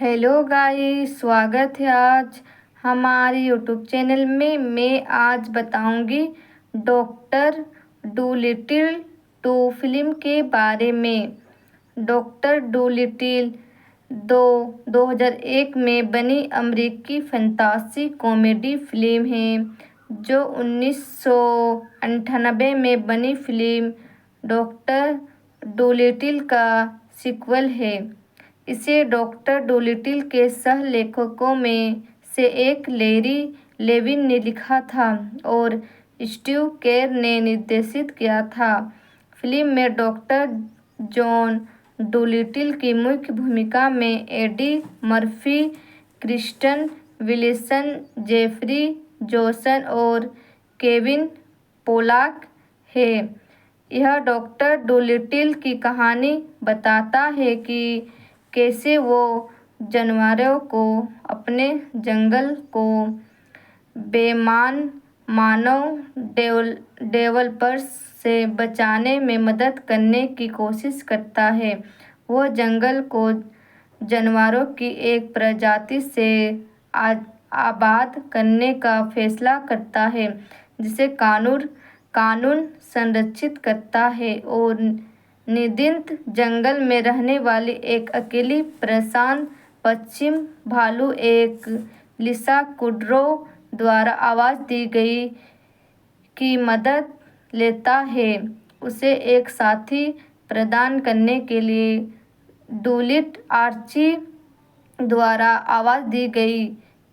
Hello guys, स्वागत है आज हमारे यूट्यूब चैनल में। मैं आज बताऊंगी डॉक्टर डूलिटिल 2 फिल्म के बारे में। डॉक्टर डूलिटिल 2001 में बनी अमेरिकी फंतासी कॉमेडी फिल्म है जो 1998 में बनी फिल्म डॉक्टर डूलिटिल का सीक्वल है। इसे डॉक्टर डूलिटिल के सह लेखकों में से एक लैरी लेविन ने लिखा था और स्टीव केर ने निर्देशित किया था। फिल्म में डॉक्टर जॉन डूलिटिल की मुख्य भूमिका में Eddie Murphy, Kristen Wilson, Jeffrey Jones और केविन पोलाक है। यह डॉक्टर डूलिटिल की कहानी बताता है कि कैसे वो जानवरों को अपने जंगल को बेईमान मानव डेवलपर्स से बचाने में मदद करने की कोशिश करता है। वो जंगल को जानवरों की एक प्रजाति से आबाद करने का फैसला करता है जिसे कानून संरक्षित करता है और निदिंत जंगल में रहने वाली एक अकेली परेशान पश्चिम भालू एक लिसा कुड्रो द्वारा आवाज़ दी गई की मदद लेता है। उसे एक साथी प्रदान करने के लिए डूलिट आर्ची द्वारा आवाज़ दी गई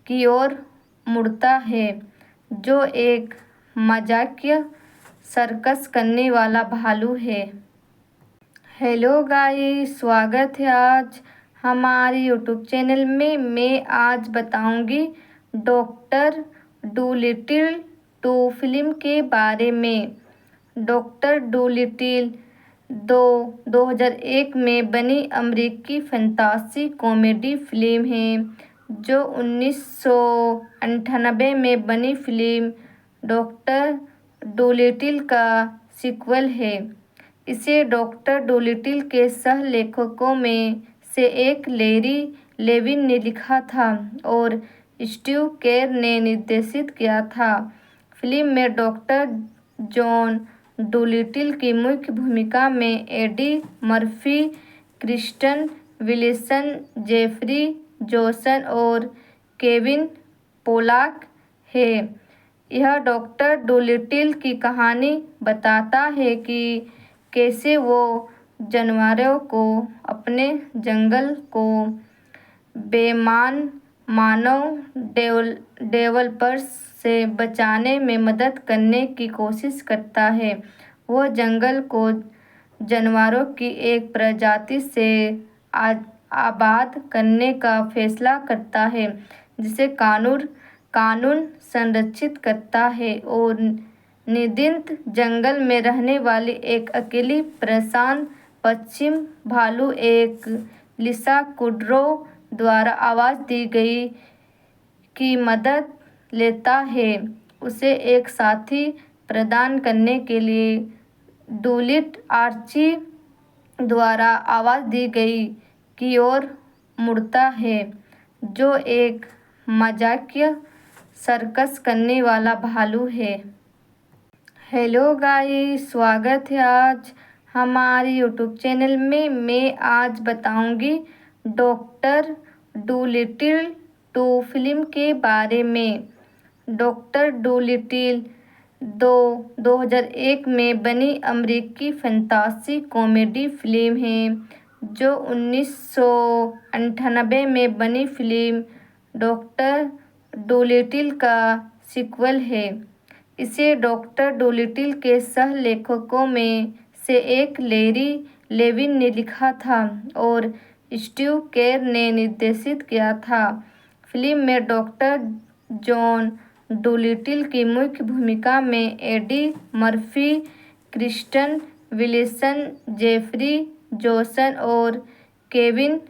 की ओर मुड़ता है, जो एक मजाकिया सर्कस करने वाला भालू है। हेलो गाइस, स्वागत है आज हमारे यूट्यूब चैनल में। मैं आज बताऊंगी डॉक्टर डूलिटिल 2 फिल्म के बारे में। डॉक्टर डूलिटिल 2001 में बनी अमेरिकी फंतासी कॉमेडी फिल्म है जो 1998 में बनी फिल्म डॉक्टर डूलिटिल का सीक्वल है। इसे डॉक्टर डूलिटिल के सह लेखकों में से एक लैरी लेविन ने लिखा था और स्टीव केर ने निर्देशित किया था। फिल्म में डॉक्टर जॉन डूलिटिल की मुख्य भूमिका में Eddie Murphy, Kristen Wilson, Jeffrey Jones और केविन पोलाक है। यह डॉक्टर डूलिटिल की कहानी बताता है कि कैसे वो जानवरों को अपने जंगल को बेईमान मानव डेवलपर्स से बचाने में मदद करने की कोशिश करता है। वो जंगल को जानवरों की एक प्रजाति से आबाद करने का फैसला करता है जिसे कानून संरक्षित करता है और निदिंत जंगल में रहने वाली एक अकेली परेशान पश्चिम भालू एक लिसा कुड्रो द्वारा आवाज़ दी गई की मदद लेता है। उसे एक साथी प्रदान करने के लिए डूलिट आर्ची द्वारा आवाज़ दी गई की ओर मुड़ता है, जो एक मजाकिया सर्कस करने वाला भालू है। हेलो गाइस, स्वागत है आज हमारे यूट्यूब चैनल में। मैं आज बताऊंगी डॉक्टर डूलिटिल 2 फिल्म के बारे में। डॉक्टर डूलिटिल 2001 में बनी अमेरिकी फंतासी कॉमेडी फिल्म है जो 1998 में बनी फिल्म डॉक्टर डूलिटिल का सीक्वल है। इसे डॉक्टर डूलिटिल के सह लेखकों में से एक लैरी लेविन ने लिखा था और स्टीव केर ने निर्देशित किया था। फिल्म में डॉक्टर जॉन डूलिटिल की मुख्य भूमिका में Eddie Murphy, Kristen Wilson, Jeffrey Jones और केविन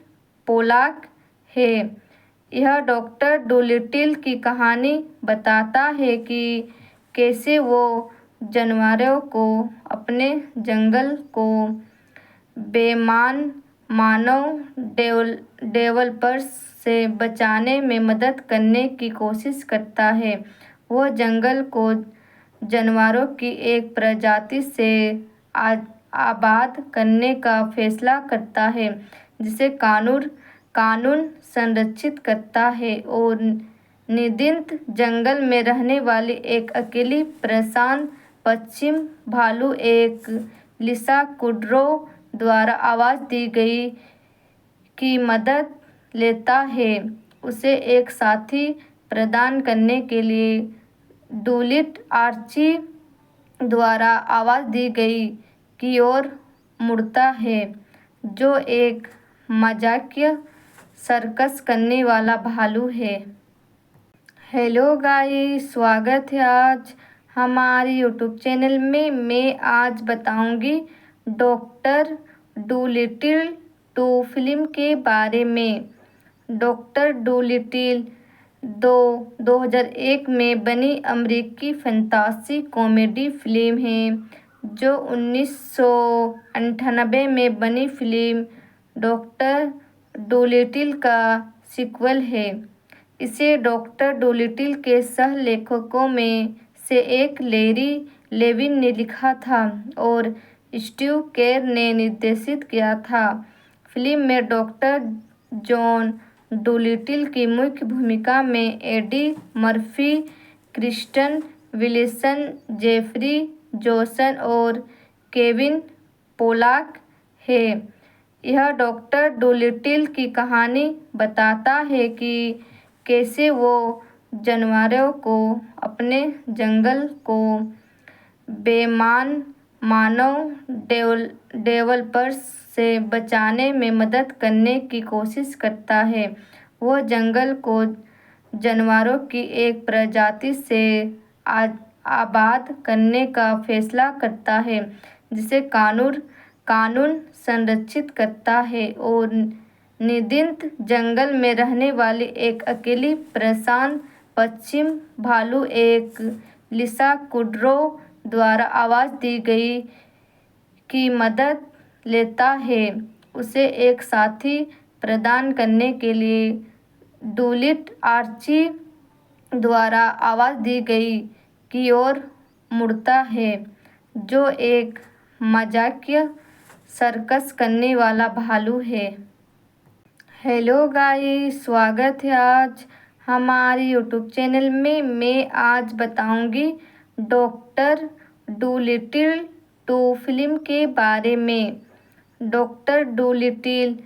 पोलाक है। यह डॉक्टर डूलिटिल की कहानी बताता है कि कैसे वो जानवरों को अपने जंगल को बेईमान मानव डेवलपर्स से बचाने में मदद करने की कोशिश करता है। वह जंगल को जानवरों की एक प्रजाति से आबाद करने का फैसला करता है, जिसे कानून संरक्षित करता है और निदिंत जंगल में रहने वाली एक अकेली प्रशांत पश्चिम भालू एक लिसा कुड्रो द्वारा आवाज दी गई की मदद लेता है। उसे एक साथी प्रदान करने के लिए डूलिट आर्ची द्वारा आवाज दी गई की ओर मुड़ता है, जो एक मजाकिया सर्कस करने वाला भालू है। हेलो गाइस, स्वागत है आज हमारे यूट्यूब चैनल में। मैं आज बताऊंगी डॉक्टर डूलिटिल 2 फिल्म के बारे में। डॉक्टर डूलिटिल 2001 में बनी अमेरिकी फंतासी कॉमेडी फिल्म है, जो 1998 में बनी फिल्म डॉक्टर डूलिटिल का सीक्वल है। इसे डॉक्टर डूलिटिल के सह लेखकों में से एक लैरी लेविन ने लिखा था और स्टीव केर ने निर्देशित किया था। फिल्म में डॉक्टर जॉन डूलिटिल की मुख्य भूमिका में Eddie Murphy, Kristen Wilson, Jeffrey Jones और केविन पोलाक है। यह डॉक्टर डूलिटिल की कहानी बताता है कि कैसे वो जानवरों को अपने जंगल को बेईमान मानव डेवलपर्स से बचाने में मदद करने की कोशिश करता है। वह जंगल को जानवरों की एक प्रजाति से आबाद करने का फैसला करता है, जिसे कानून संरक्षित करता है और निदिंत जंगल में रहने वाली एक अकेली प्रशांत पश्चिम भालू एक लिसा कुड्रो द्वारा आवाज दी गई की मदद लेता है। उसे एक साथी प्रदान करने के लिए डूलिट आर्ची द्वारा आवाज दी गई की ओर मुड़ता है, जो एक मजाकिया सर्कस करने वाला भालू है। हेलो गाइस, स्वागत है आज हमारे यूट्यूब चैनल में। मैं आज बताऊंगी डॉक्टर डूलिटिल 2 फिल्म के बारे में। डॉक्टर डूलिटिल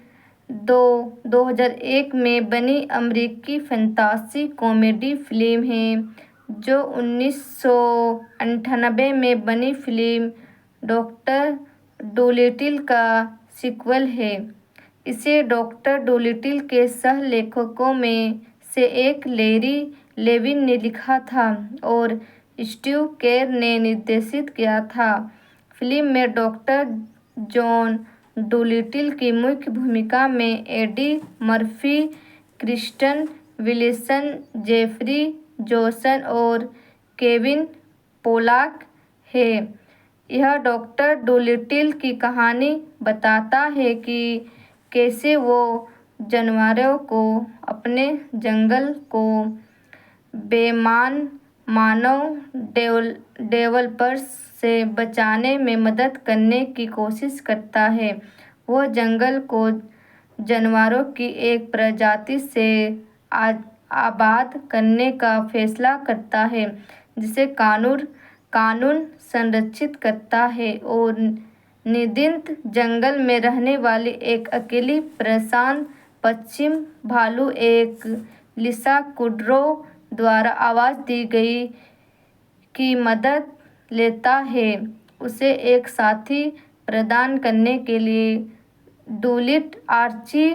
2001 में बनी अमेरिकी फंतासी कॉमेडी फिल्म है, जो 1998 में बनी फिल्म डॉक्टर डूलिटिल का सीक्वल है। इसे डॉक्टर डूलिटिल के सह लेखकों में से एक लैरी लेविन ने लिखा था और स्टीव केर ने निर्देशित किया था। फिल्म में डॉक्टर जॉन डूलिटिल की मुख्य भूमिका में Eddie Murphy, Kristen Wilson, Jeffrey Jones और केविन पोलाक है। यह डॉक्टर डूलिटिल की कहानी बताता है कि कैसे वो जानवरों को अपने जंगल को बेईमान मानव डेवलपर्स से बचाने में मदद करने की कोशिश करता है। वह जंगल को जानवरों की एक प्रजाति से आबाद करने का फैसला करता है, जिसे कानून संरक्षित करता है और निदिंत जंगल में रहने वाली एक अकेली प्रशांत पश्चिम भालू एक लिसा कुड्रो द्वारा आवाज दी गई की मदद लेता है। उसे एक साथी प्रदान करने के लिए डूलिट आर्ची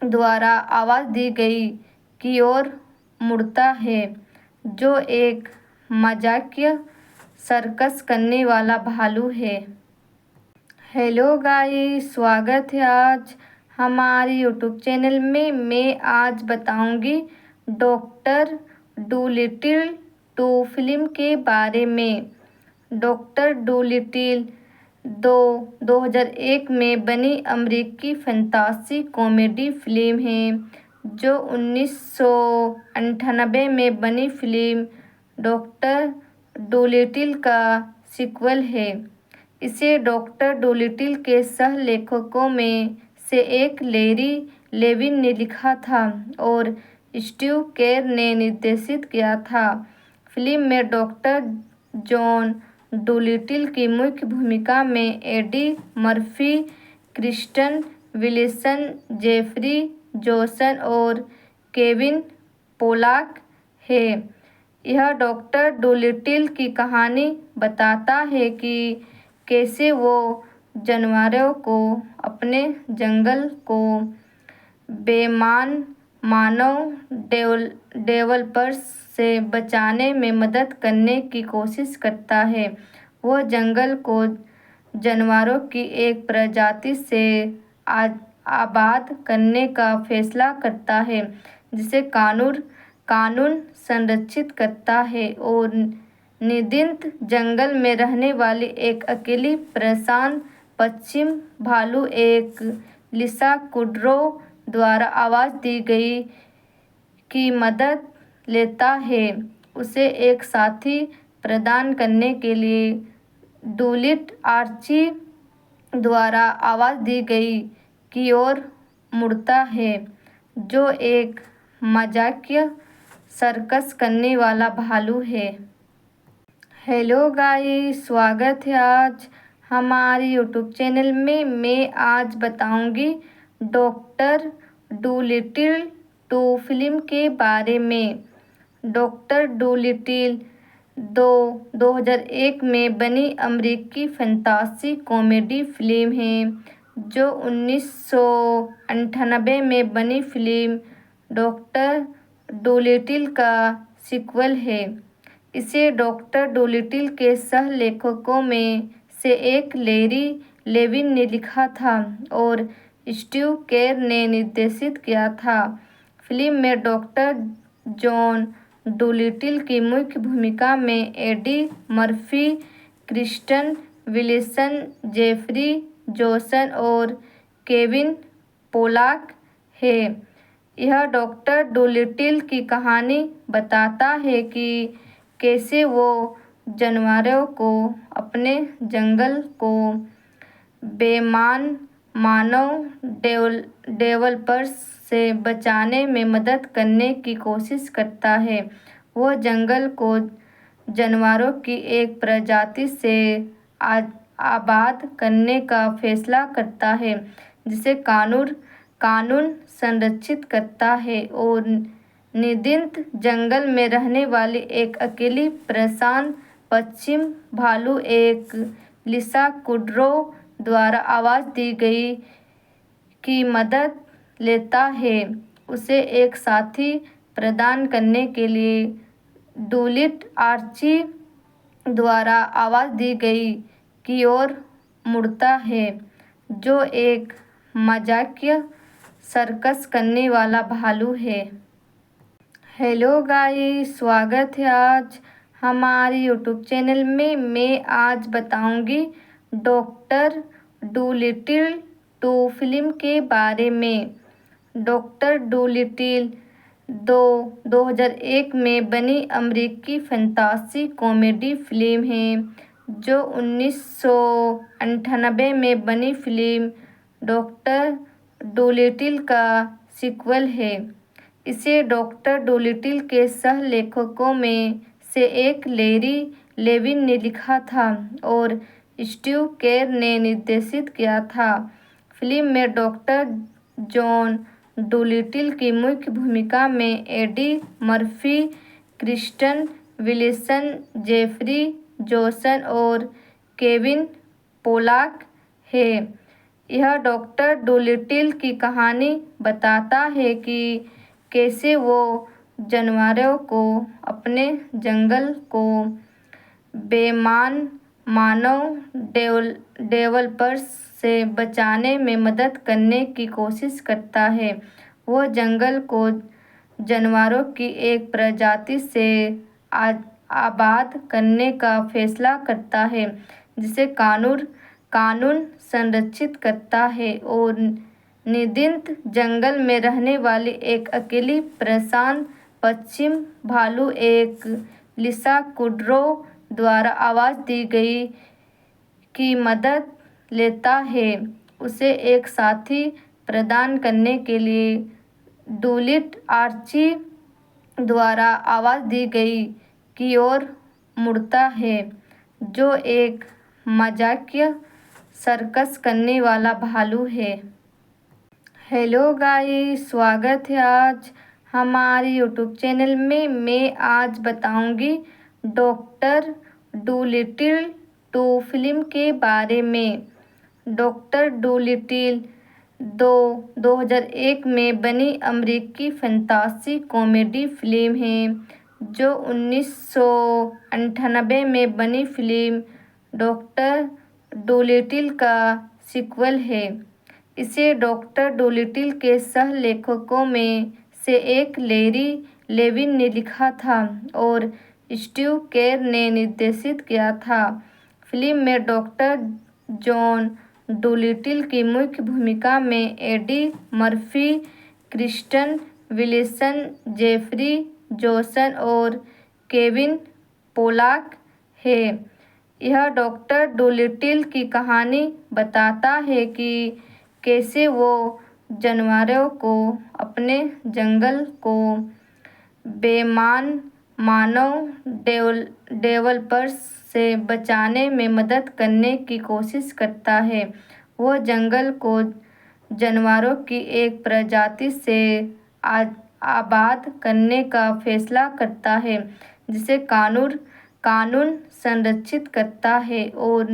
द्वारा आवाज दी गई की ओर मुड़ता है, जो एक मजाकिया सर्कस करने वाला भालू है। हेलो गाइस, स्वागत है आज हमारे यूट्यूब चैनल में। मैं आज बताऊंगी डॉक्टर डूलिटिल 2 फिल्म के बारे में। डॉक्टर डूलिटिल 2001 में बनी अमेरिकी फंतासी कॉमेडी फिल्म है, जो 1998 में बनी फिल्म डॉक्टर डोलिटिल का सीक्वल है। इसे डॉक्टर डोलिटिल के सह-लेखकों में से एक लैरी लेविन ने लिखा था और स्टीव केर ने निर्देशित किया था। फिल्म में डॉक्टर जॉन डोलिटिल की मुख्य भूमिका में Eddie Murphy, Kristen Wilson, Jeffrey Jones और केविन पोलाक है। यह डॉक्टर डोलिटिल की कहानी बताता है कि कैसे वो जानवरों को अपने जंगल को बेईमान मानव डेवलपर्स से बचाने में मदद करने की कोशिश करता है। वो जंगल को जानवरों की एक प्रजाति से आबाद करने का फैसला करता है, जिसे कानून संरक्षित करता है और निदिंत जंगल में रहने वाली एक अकेली परेशान पश्चिम भालू एक लिसा कुड्रो द्वारा आवाज दी गई की मदद लेता है। उसे एक साथी प्रदान करने के लिए डूलिट आर्ची द्वारा आवाज दी गई की ओर मुड़ता है, जो एक मजाकिया सर्कस करने वाला भालू है। हेलो गाइस, स्वागत है आज हमारे यूट्यूब चैनल में। मैं आज बताऊंगी डॉक्टर डूलिटिल 2 फिल्म के बारे में। डॉक्टर डूलिटिल 2001 में बनी अमेरिकी फंतासी कॉमेडी फिल्म है, जो 1998 में बनी फिल्म डॉक्टर डोलिटिल का सीक्वल है। इसे डॉक्टर डोलिटिल के सह-लेखकों में से एक लैरी लेविन ने लिखा था और स्टीव केर ने निर्देशित किया था। फिल्म में डॉक्टर जॉन डोलिटिल की मुख्य भूमिका में Eddie Murphy, Kristen Wilson, Jeffrey Jones और केविन पोलाक है। यह डॉक्टर डोलिटिल की कहानी बताता है कि कैसे वो जानवरों को अपने जंगल को बेईमान मानव डेवलपर्स से बचाने में मदद करने की कोशिश करता है। वो जंगल को जानवरों की एक प्रजाति से आबाद करने का फैसला करता है, जिसे कानून संरक्षित करता है और निदिंत जंगल में रहने वाली एक अकेली परेशान पश्चिम भालू एक लिसा कुड्रो द्वारा आवाज दी गई की मदद लेता है। उसे एक साथी प्रदान करने के लिए डूलिट आर्ची द्वारा आवाज दी गई की ओर मुड़ता है, जो एक मजाकिया सर्कस करने वाला भालू है। हेलो गाइस, स्वागत है आज हमारे यूट्यूब चैनल में। मैं आज बताऊंगी डॉक्टर डूलिटिल 2 फिल्म के बारे में। डॉक्टर डूलिटिल 2001 में बनी अमेरिकी फंतासी कॉमेडी फिल्म है, जो 1998 में बनी फिल्म डॉक्टर डोलिटिल का सीक्वल है। इसे डॉक्टर डोलिटिल के सह-लेखकों में से एक लैरी लेविन ने लिखा था और स्टीव केर ने निर्देशित किया था। फिल्म में डॉक्टर जॉन डोलिटिल की मुख्य भूमिका में Eddie Murphy, Kristen Wilson, Jeffrey Jones और केविन पोलाक है। यह डॉक्टर डोलिटिल की कहानी बताता है कि कैसे वो जानवरों को अपने जंगल को बेईमान मानव डेवलपर्स से बचाने में मदद करने की कोशिश करता है। वो जंगल को जानवरों की एक प्रजाति से आबाद करने का फैसला करता है, जिसे कानून संरक्षित करता है और निदिंत जंगल में रहने वाली एक अकेली प्रशांत पश्चिम भालू एक लिसा कुड्रो द्वारा आवाज दी गई की मदद लेता है। उसे एक साथी प्रदान करने के लिए डूलिट आर्ची द्वारा आवाज दी गई की ओर मुड़ता है, जो एक मजाकिया सर्कस करने वाला भालू है। हेलो गाइस, स्वागत है आज हमारे यूट्यूब चैनल में। मैं आज बताऊंगी डॉक्टर डूलिटिल 2 फिल्म के बारे में। डॉक्टर डूलिटिल 2001 में बनी अमेरिकी फंतासी कॉमेडी फिल्म है, जो 1998 में बनी फिल्म डॉक्टर डूलिटिल का सीक्वल है। इसे डॉक्टर डूलिटिल के सह लेखकों में से एक लैरी लेविन ने लिखा था और स्टीव केर ने निर्देशित किया था। फिल्म में डॉक्टर जॉन डूलिटिल की मुख्य भूमिका में Eddie Murphy, Kristen Wilson, Jeffrey Jones और केविन पोलाक है। यह डॉक्टर डूलिटिल की कहानी बताता है कि कैसे वो जानवरों को अपने जंगल को बेईमान मानव डेवलपर्स से बचाने में मदद करने की कोशिश करता है। वो जंगल को जानवरों की एक प्रजाति से आबाद करने का फैसला करता है, जिसे कानून संरक्षित करता है और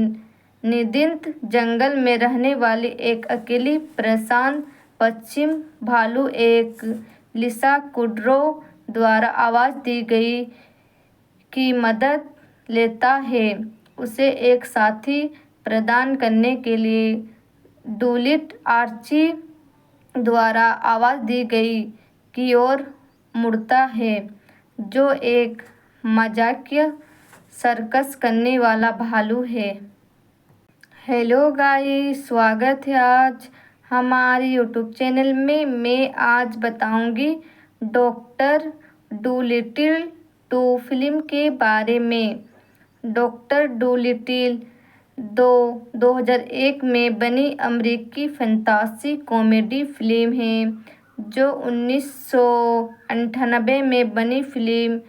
निदिंत जंगल में रहने वाली एक अकेली प्रशांत पश्चिम भालू एक लिसा कुड्रो द्वारा आवाज दी गई की मदद लेता है। उसे एक साथी प्रदान करने के लिए डूलिट आर्ची द्वारा आवाज दी गई की ओर मुड़ता है, जो एक मजाकिया सर्कस करने वाला भालू है। हेलो गाइस, स्वागत है आज हमारे यूट्यूब चैनल में। मैं आज बताऊंगी डॉक्टर डूलिटिल 2 फिल्म के बारे में। डॉक्टर डूलिटिल 2001 में बनी अमेरिकी फंतासी कॉमेडी फिल्म है, जो 1998 में बनी फिल्म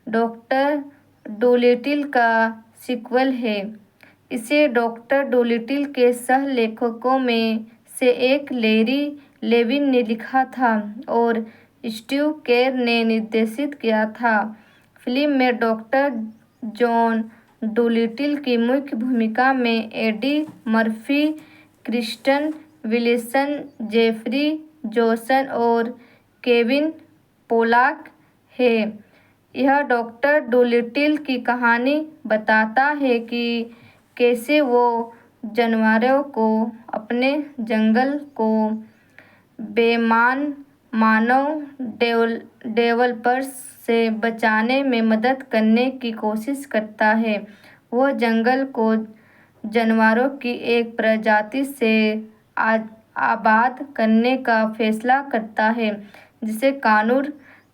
डॉक्टर डूलिटिल का सीक्वल है। इसे डॉक्टर डूलिटिल के सह लेखकों में से एक लैरी लेविन ने लिखा था और स्टीव केर ने निर्देशित किया था। फिल्म में डॉक्टर जॉन डूलिटिल की मुख्य भूमिका में Eddie Murphy, Kristen Wilson, Jeffrey Jones और केविन पोलाक है। यह डॉक्टर डूलिटिल की कहानी बताता है कि कैसे वो जानवरों को अपने जंगल को बेईमान मानव डेवलपर्स से बचाने में मदद करने की कोशिश करता है। वो जंगल को जानवरों की एक प्रजाति से आबाद करने का फैसला करता है, जिसे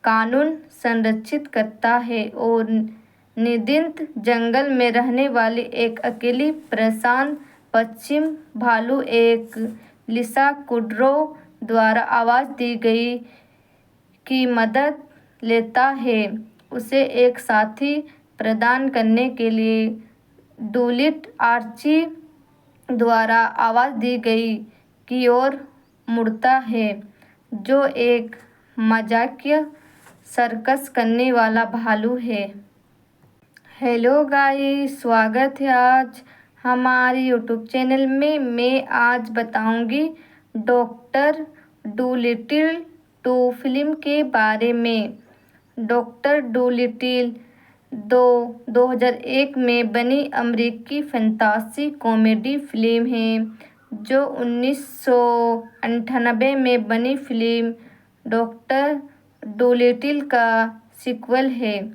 कानून संरक्षित करता है और निदिंत जंगल में रहने वाली एक अकेली प्रशांत पश्चिम भालू एक लिसा कुड्रो द्वारा आवाज दी गई की मदद लेता है। उसे एक साथी प्रदान करने के लिए डूलिट आर्ची द्वारा आवाज दी गई की ओर मुड़ता है, जो एक मजाकिया सर्कस करने वाला भालू है। हेलो गाइस, स्वागत है आज हमारे यूट्यूब चैनल में। मैं आज बताऊंगी डॉक्टर डूलिटिल 2 फिल्म के बारे में। डॉक्टर डूलिटिल 2001 में बनी अमेरिकी फंतासी कॉमेडी फिल्म है, जो 1998 में बनी फिल्म डॉक्टर डूलिटिल का सीक्वल है।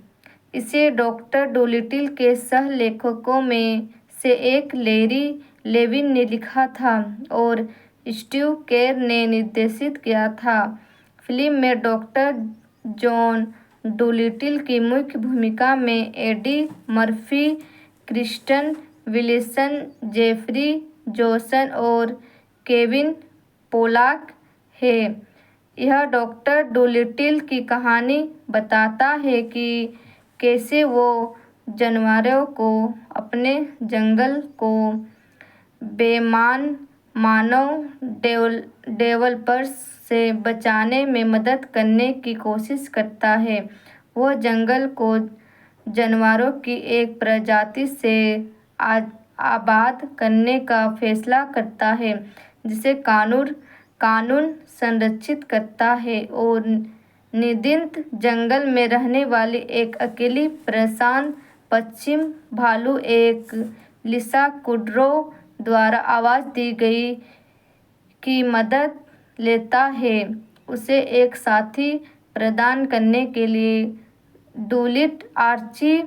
इसे डॉक्टर डूलिटिल के सह लेखकों में से एक लैरी लेविन ने लिखा था और स्टीव केर ने निर्देशित किया था। फिल्म में डॉक्टर जॉन डोलिटिल की मुख्य भूमिका में Eddie Murphy, Kristen Wilson, Jeffrey Jones और केविन पोलाक है। यह डॉक्टर डोलिटिल की कहानी बताता है कि कैसे वो जानवरों को अपने जंगल को बेईमान मानव डेवलपर्स से बचाने में मदद करने की कोशिश करता है। वो जंगल को जानवरों की एक प्रजाति से आबाद करने का फैसला करता है, जिसे कानून संरक्षित करता है और निदिंत जंगल में रहने वाली एक अकेली परेशान पश्चिम भालू एक लिसा कुड्रो द्वारा आवाज़ दी गई की मदद लेता है। उसे एक साथी प्रदान करने के लिए डूलिट आर्ची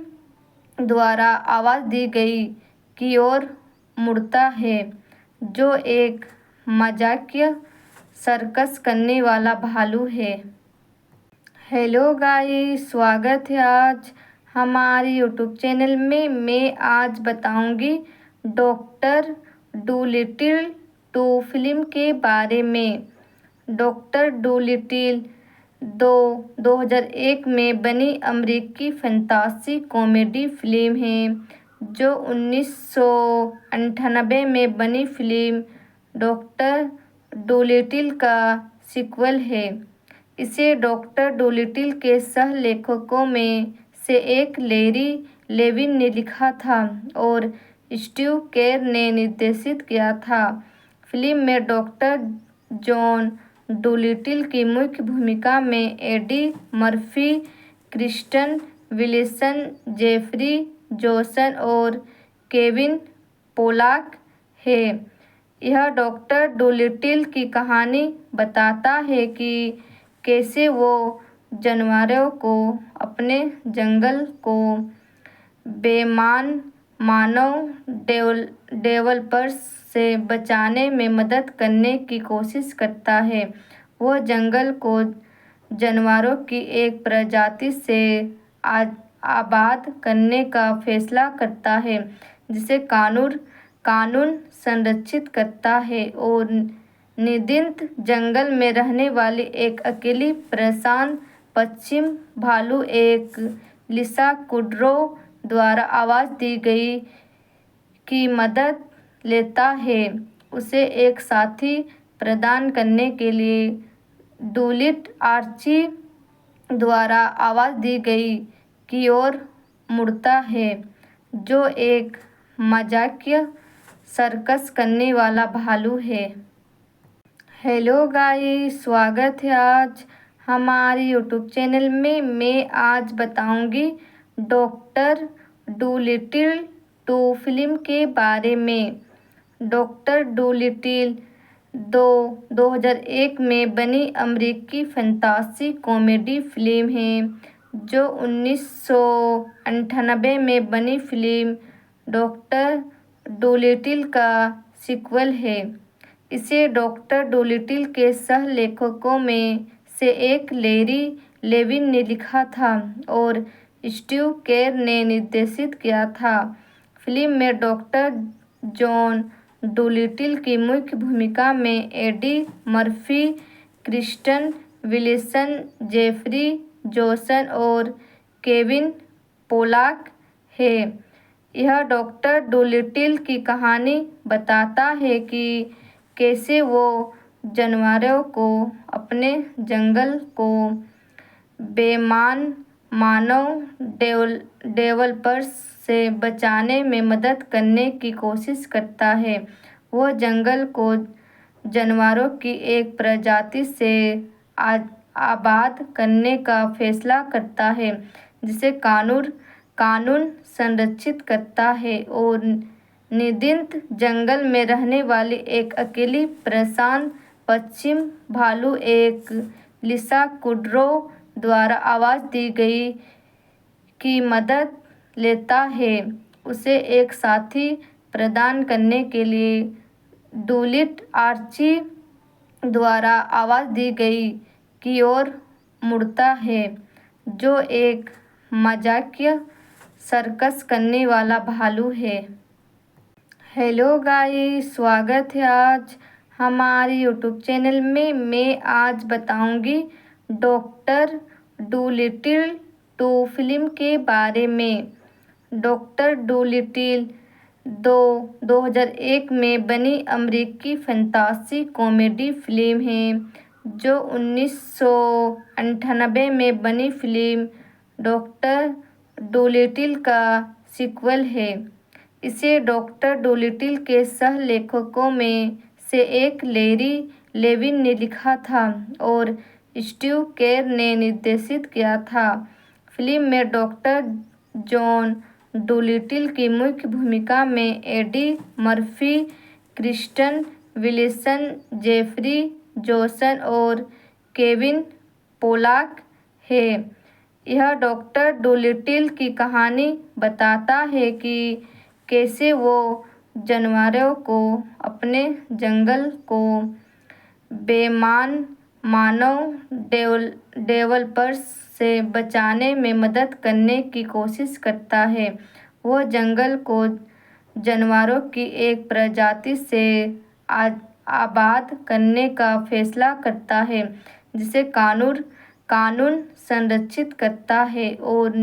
द्वारा आवाज़ दी गई की ओर मुड़ता है, जो एक मजाकिया सर्कस करने वाला भालू है। हेलो गाइस, स्वागत है आज हमारे यूट्यूब चैनल में। मैं आज बताऊंगी डॉक्टर डूलिटिल 2 फिल्म के बारे में। डॉक्टर डूलिटिल 2001 में बनी अमेरिकी फैंटेसी कॉमेडी फिल्म है, जो 1998 में बनी फिल्म डॉक्टर डोलिटिल का सीक्वल है। इसे डॉक्टर डोलिटिल के सह लेखकों में से एक लैरी लेविन ने लिखा था और स्टीव केर ने निर्देशित किया था। फिल्म में डॉक्टर जॉन डोलिटिल की मुख्य भूमिका में Eddie Murphy, Kristen Wilson, Jeffrey Jones और केविन पोलाक है। यह डॉक्टर डोलिटिल की कहानी बताता है कि कैसे वो जानवरों को अपने जंगल को बेईमान मानव डेवलपर्स से बचाने में मदद करने की कोशिश करता है। वो जंगल को जानवरों की एक प्रजाति से आबाद करने का फैसला करता है, जिसे कानून संरक्षित करता है और निदिंत जंगल में रहने वाली एक अकेली परेशान पश्चिम भालू एक लिसा कुड्रो द्वारा आवाज़ दी गई की मदद लेता है। उसे एक साथी प्रदान करने के लिए डूलिट आर्ची द्वारा आवाज़ दी गई की ओर मुड़ता है, जो एक मजाकिया सर्कस करने वाला भालू है। हेलो गाइस, स्वागत है आज हमारे यूट्यूब चैनल में। मैं आज बताऊंगी डॉक्टर डूलिटिल 2 फिल्म के बारे में। डॉक्टर डूलिटिल 2001 में बनी अमेरिकी फैंटेसी कॉमेडी फिल्म है, जो 1998 में बनी फिल्म डॉक्टर डोलिटिल का सीक्वल है। इसे डॉक्टर डोलिटिल के सह लेखकों में से एक लैरी लेविन ने लिखा था और स्टीव केर ने निर्देशित किया था। फिल्म में डॉक्टर जॉन डोलिटिल की मुख्य भूमिका में Eddie Murphy, Kristen Wilson, Jeffrey Jones और केविन पोलाक है। यह डॉक्टर डोलिटिल की कहानी बताता है कि कैसे वो जानवरों को अपने जंगल को बेईमान मानव डेवलपर्स से बचाने में मदद करने की कोशिश करता है। वो जंगल को जानवरों की एक प्रजाति से आबाद करने का फैसला करता है, जिसे कानून संरक्षित करता है और निदिंत जंगल में रहने वाली एक अकेली परेशान पश्चिम भालू एक लिसा कुड्रो द्वारा आवाज़ दी गई की मदद लेता है। उसे एक साथी प्रदान करने के लिए डुलिट आर्ची द्वारा आवाज़ दी गई की ओर मुड़ता है, जो एक मजाकिया सर्कस करने वाला भालू है। हेलो गाइस, स्वागत है आज हमारे यूट्यूब चैनल में। मैं आज बताऊंगी डॉक्टर डूलिटिल 2 फिल्म के बारे में। डॉक्टर डूलिटिल 2001 में बनी अमेरिकी फंतासी कॉमेडी फिल्म है, जो 1998 में बनी फिल्म डॉक्टर डूलिटिल का सीक्वल है। इसे डॉक्टर डूलिटिल के सह लेखकों में से एक लैरी लेविन ने लिखा था और स्टीव केर ने निर्देशित किया था। फिल्म में डॉक्टर जॉन डूलिटिल की मुख्य भूमिका में Eddie Murphy, Kristen Wilson, Jeffrey Jones और केविन पोलाक है। यह डॉक्टर डूलिटिल की कहानी बताता है कि कैसे वो जानवरों को अपने जंगल को बेईमान मानव डेवलपर्स से बचाने में मदद करने की कोशिश करता है। वो जंगल को जानवरों की एक प्रजाति से आबाद करने का फैसला करता है, जिसे कानून संरक्षित करता है और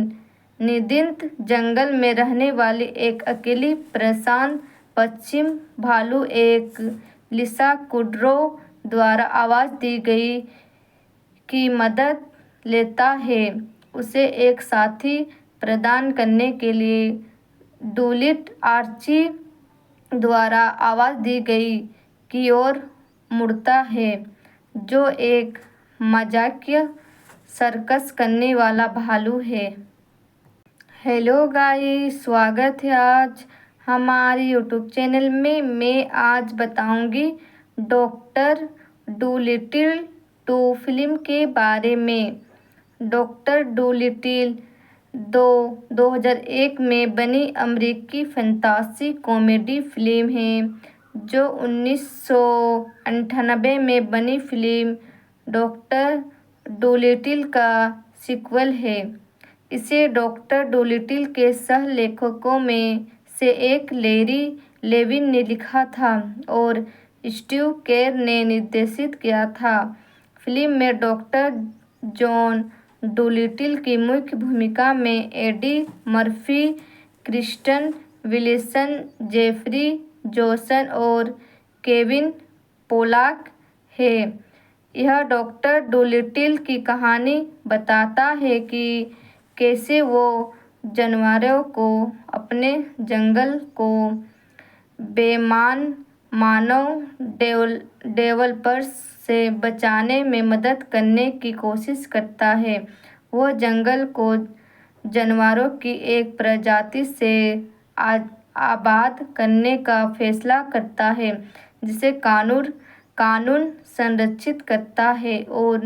निदिंत जंगल में रहने वाली एक अकेली प्रशांत पश्चिम भालू एक लिसा कुड्रो द्वारा आवाज़ दी गई की मदद लेता है। उसे एक साथी प्रदान करने के लिए डुलिट आर्ची द्वारा आवाज़ दी गई की ओर मुड़ता है, जो एक मजाकिया सर्कस करने वाला भालू है। हेलो गाइस, स्वागत है आज हमारे यूट्यूब चैनल में। मैं आज बताऊंगी डॉक्टर डूलिटिल 2 फिल्म के बारे में। डॉक्टर डूलिटिल 2001 में बनी अमेरिकी फंतासी कॉमेडी फिल्म है, जो 1998 में बनी फिल्म डॉक्टर डूलिटिल का सीक्वल है। इसे डॉक्टर डूलिटिल के सह लेखकों में से एक लैरी लेविन ने लिखा था और स्टीव केर ने निर्देशित किया था। फिल्म में डॉक्टर जॉन डूलिटिल की मुख्य भूमिका में Eddie Murphy, Kristen Wilson, Jeffrey Jones और केविन पोलाक है। यह डॉक्टर डूलिटिल की कहानी बताता है कि कैसे वो जानवरों को अपने जंगल को बेईमान मानव डेवलपर्स से बचाने में मदद करने की कोशिश करता है। वो जंगल को जानवरों की एक प्रजाति से आबाद करने का फैसला करता है, जिसे कानून संरक्षित करता है और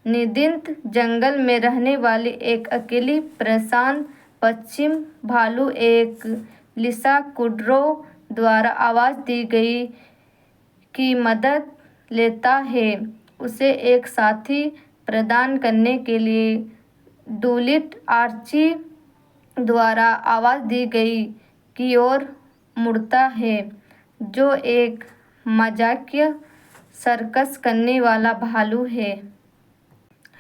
निदिंत जंगल में रहने वाली एक अकेली प्रशांत पश्चिम भालू एक लिसा कुड्रो द्वारा आवाज़ दी गई की मदद लेता है। उसे एक साथी प्रदान करने के लिए डुलिट आर्ची द्वारा आवाज़ दी गई की ओर मुड़ता है, जो एक मजाकिया सर्कस करने वाला भालू है।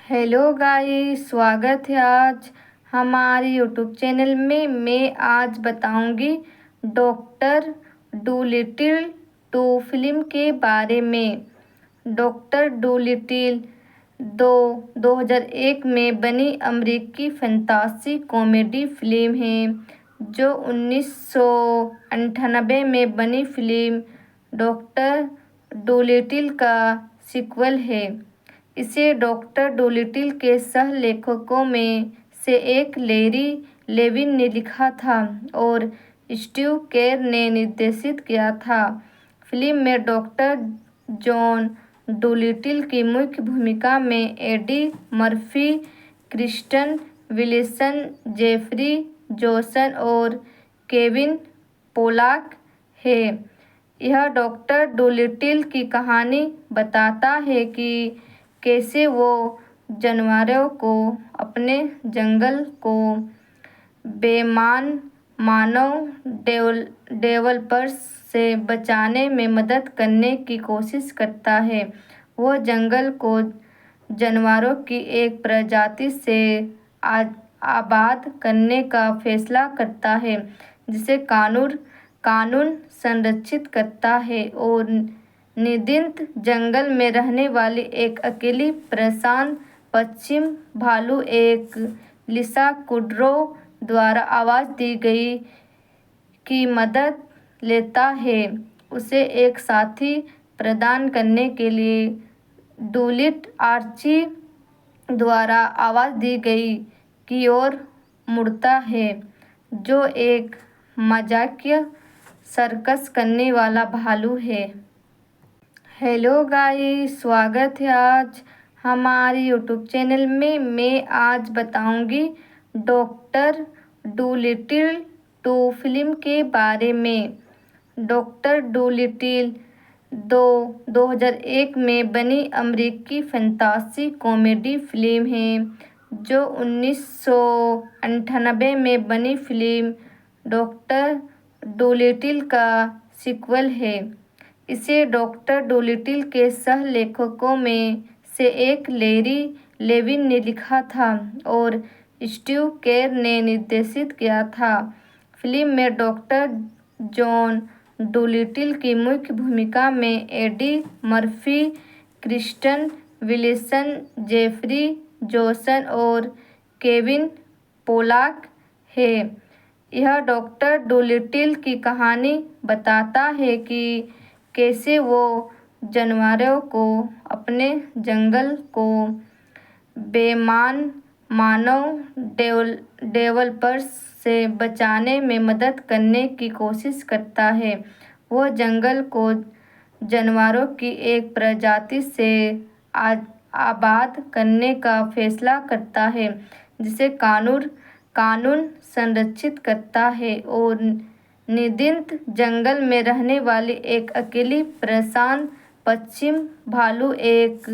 हेलो गाइस, स्वागत है आज हमारे यूट्यूब चैनल में। मैं आज बताऊंगी डॉक्टर डूलिटिल 2 फिल्म के बारे में। डॉक्टर डूलिटिल 2001 में बनी अमेरिकी फंतासी कॉमेडी फिल्म है, जो 1998 में बनी फिल्म डॉक्टर डूलिटिल का सीक्वल है। इसे डॉक्टर डूलिटिल के सह लेखकों में से एक लैरी लेविन ने लिखा था और स्टीव केर ने निर्देशित किया था। फिल्म में डॉक्टर जॉन डूलिटिल की मुख्य भूमिका में Eddie Murphy, Kristen Wilson, Jeffrey Jones और केविन पोलाक है। यह डॉक्टर डोलिटिल की कहानी बताता है कि कैसे वो जानवरों को अपने जंगल को बेईमान मानव डेवलपर्स से बचाने में मदद करने की कोशिश करता है। वो जंगल को जानवरों की एक प्रजाति से आबाद करने का फैसला करता है, जिसे कानून संरक्षित करता है और निदिंत जंगल में रहने वाली एक अकेली प्रशांत पश्चिम भालू एक लिसा कुड्रो द्वारा आवाज़ दी गई की मदद लेता है। उसे एक साथी प्रदान करने के लिए डूलिट आर्ची द्वारा आवाज़ दी गई की ओर मुड़ता है, जो एक मजाकिया सर्कस करने वाला भालू है। हेलो गाइस, स्वागत है आज हमारे यूट्यूब चैनल में। मैं आज बताऊंगी डॉक्टर डूलिटिल 2 फिल्म के बारे में। डॉक्टर डूलिटिल 2001 में बनी अमेरिकी फैंटेसी कॉमेडी फिल्म है, जो 1998 में बनी फिल्म डॉक्टर डोलिटिल का सीक्वल है। इसे डॉक्टर डोलिटिल के सह लेखकों में से एक लैरी लेविन ने लिखा था और स्टीव केर ने निर्देशित किया था। फिल्म में डॉक्टर जॉन डोलिटिल की मुख्य भूमिका में Eddie Murphy, Kristen Wilson, Jeffrey Jones और केविन पोलाक है। यह डॉक्टर डोलिटिल की कहानी बताता है कि कैसे वो जानवरों को अपने जंगल को बेईमान मानव डेवलपर्स से बचाने में मदद करने की कोशिश करता है। वो जंगल को जानवरों की एक प्रजाति से आबाद करने का फैसला करता है, जिसे कानून संरक्षित करता है और निदिंत जंगल में रहने वाली एक अकेली प्रशांत पश्चिम भालू एक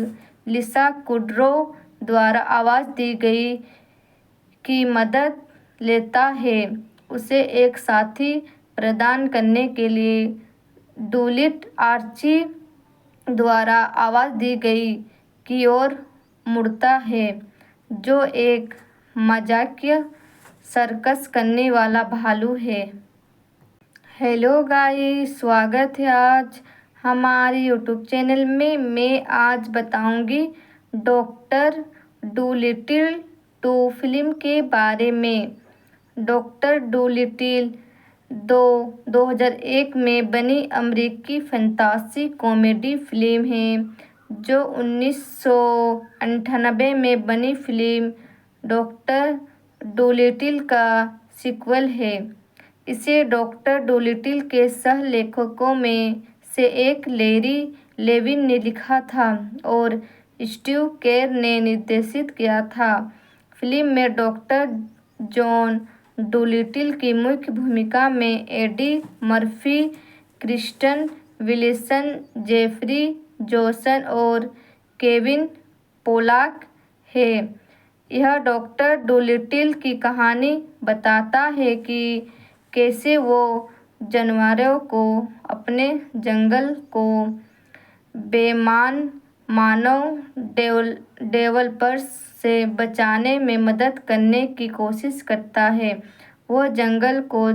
लिसा कुड्रो द्वारा आवाज़ दी गई की मदद लेता है। उसे एक साथी प्रदान करने के लिए डूलिट आर्ची द्वारा आवाज़ दी गई की ओर मुड़ता है, जो एक मजाकिया सर्कस करने वाला भालू है। हेलो गाइस, स्वागत है आज हमारे यूट्यूब चैनल में। मैं आज बताऊंगी डॉक्टर डूलिटिल 2 फिल्म के बारे में। डॉक्टर डूलिटिल 2001 में बनी अमेरिकी फैंटेसी कॉमेडी फिल्म है, जो 1998 में बनी फिल्म डॉक्टर डोलिटिल का सीक्वल है। इसे डॉक्टर डोलिटिल के सह लेखकों में से एक लैरी लेविन ने लिखा था और स्टीव केर ने निर्देशित किया था। फिल्म में डॉक्टर जॉन डोलिटिल की मुख्य भूमिका में Eddie Murphy, Kristen Wilson, Jeffrey Jones और केविन पोलाक है। यह डॉक्टर डोलिटिल की कहानी बताता है कि कैसे वो जानवरों को अपने जंगल को बेईमान मानव डेवलपर्स से बचाने में मदद करने की कोशिश करता है। वो जंगल को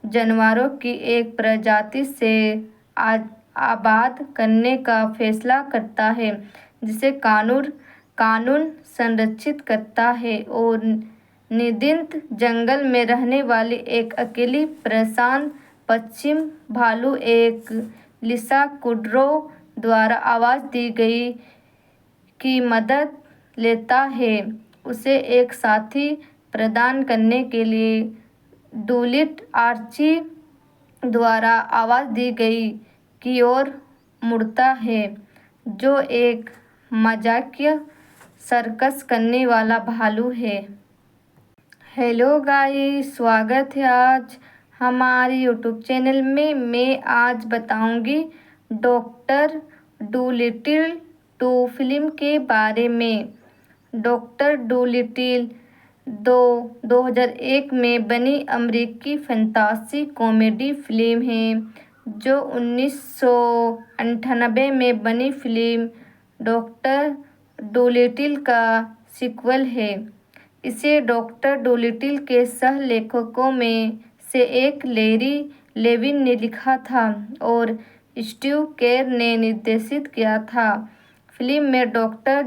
जानवरों की एक प्रजाति से आबाद करने का फैसला करता है, जिसे कानून संरक्षित करता है और निदिंत जंगल में रहने वाली एक अकेली प्रशांत पश्चिम भालू एक लिसा कुड्रो द्वारा आवाज़ दी गई की मदद लेता है। उसे एक साथी प्रदान करने के लिए डूलिट आर्ची द्वारा आवाज़ दी गई की ओर मुड़ता है, जो एक मजाकिया सर्कस करने वाला भालू है। हेलो गाइस, स्वागत है आज हमारे यूट्यूब चैनल में मैं आज बताऊंगी डॉक्टर डूलिटिल 2 फिल्म के बारे में। डॉक्टर डूलिटिल 2001 में बनी अमेरिकी फंतासी कॉमेडी फिल्म है जो 1998 में बनी फिल्म डॉक्टर डूलिटिल का सीक्वल है। इसे डॉक्टर डूलिटिल के सह लेखकों में से एक लैरी लेविन ने लिखा था और स्टीव केर ने निर्देशित किया था। फिल्म में डॉक्टर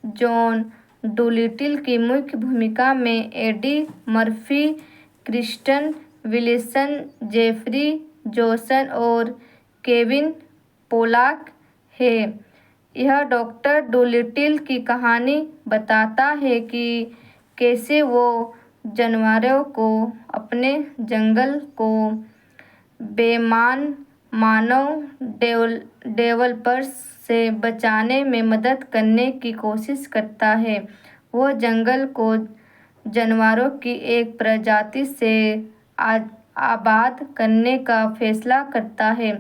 जॉन डूलिटिल की मुख्य भूमिका में Eddie Murphy, Kristen Wilson, Jeffrey Jones और केविन पोलाक है। यह डॉक्टर डूलिटिल की कहानी बताता है कि कैसे वो जानवरों को अपने जंगल को बेईमान मानव डेवलपर्स से बचाने में मदद करने की कोशिश करता है। वो जंगल को जानवरों की एक प्रजाति से आबाद करने का फैसला करता है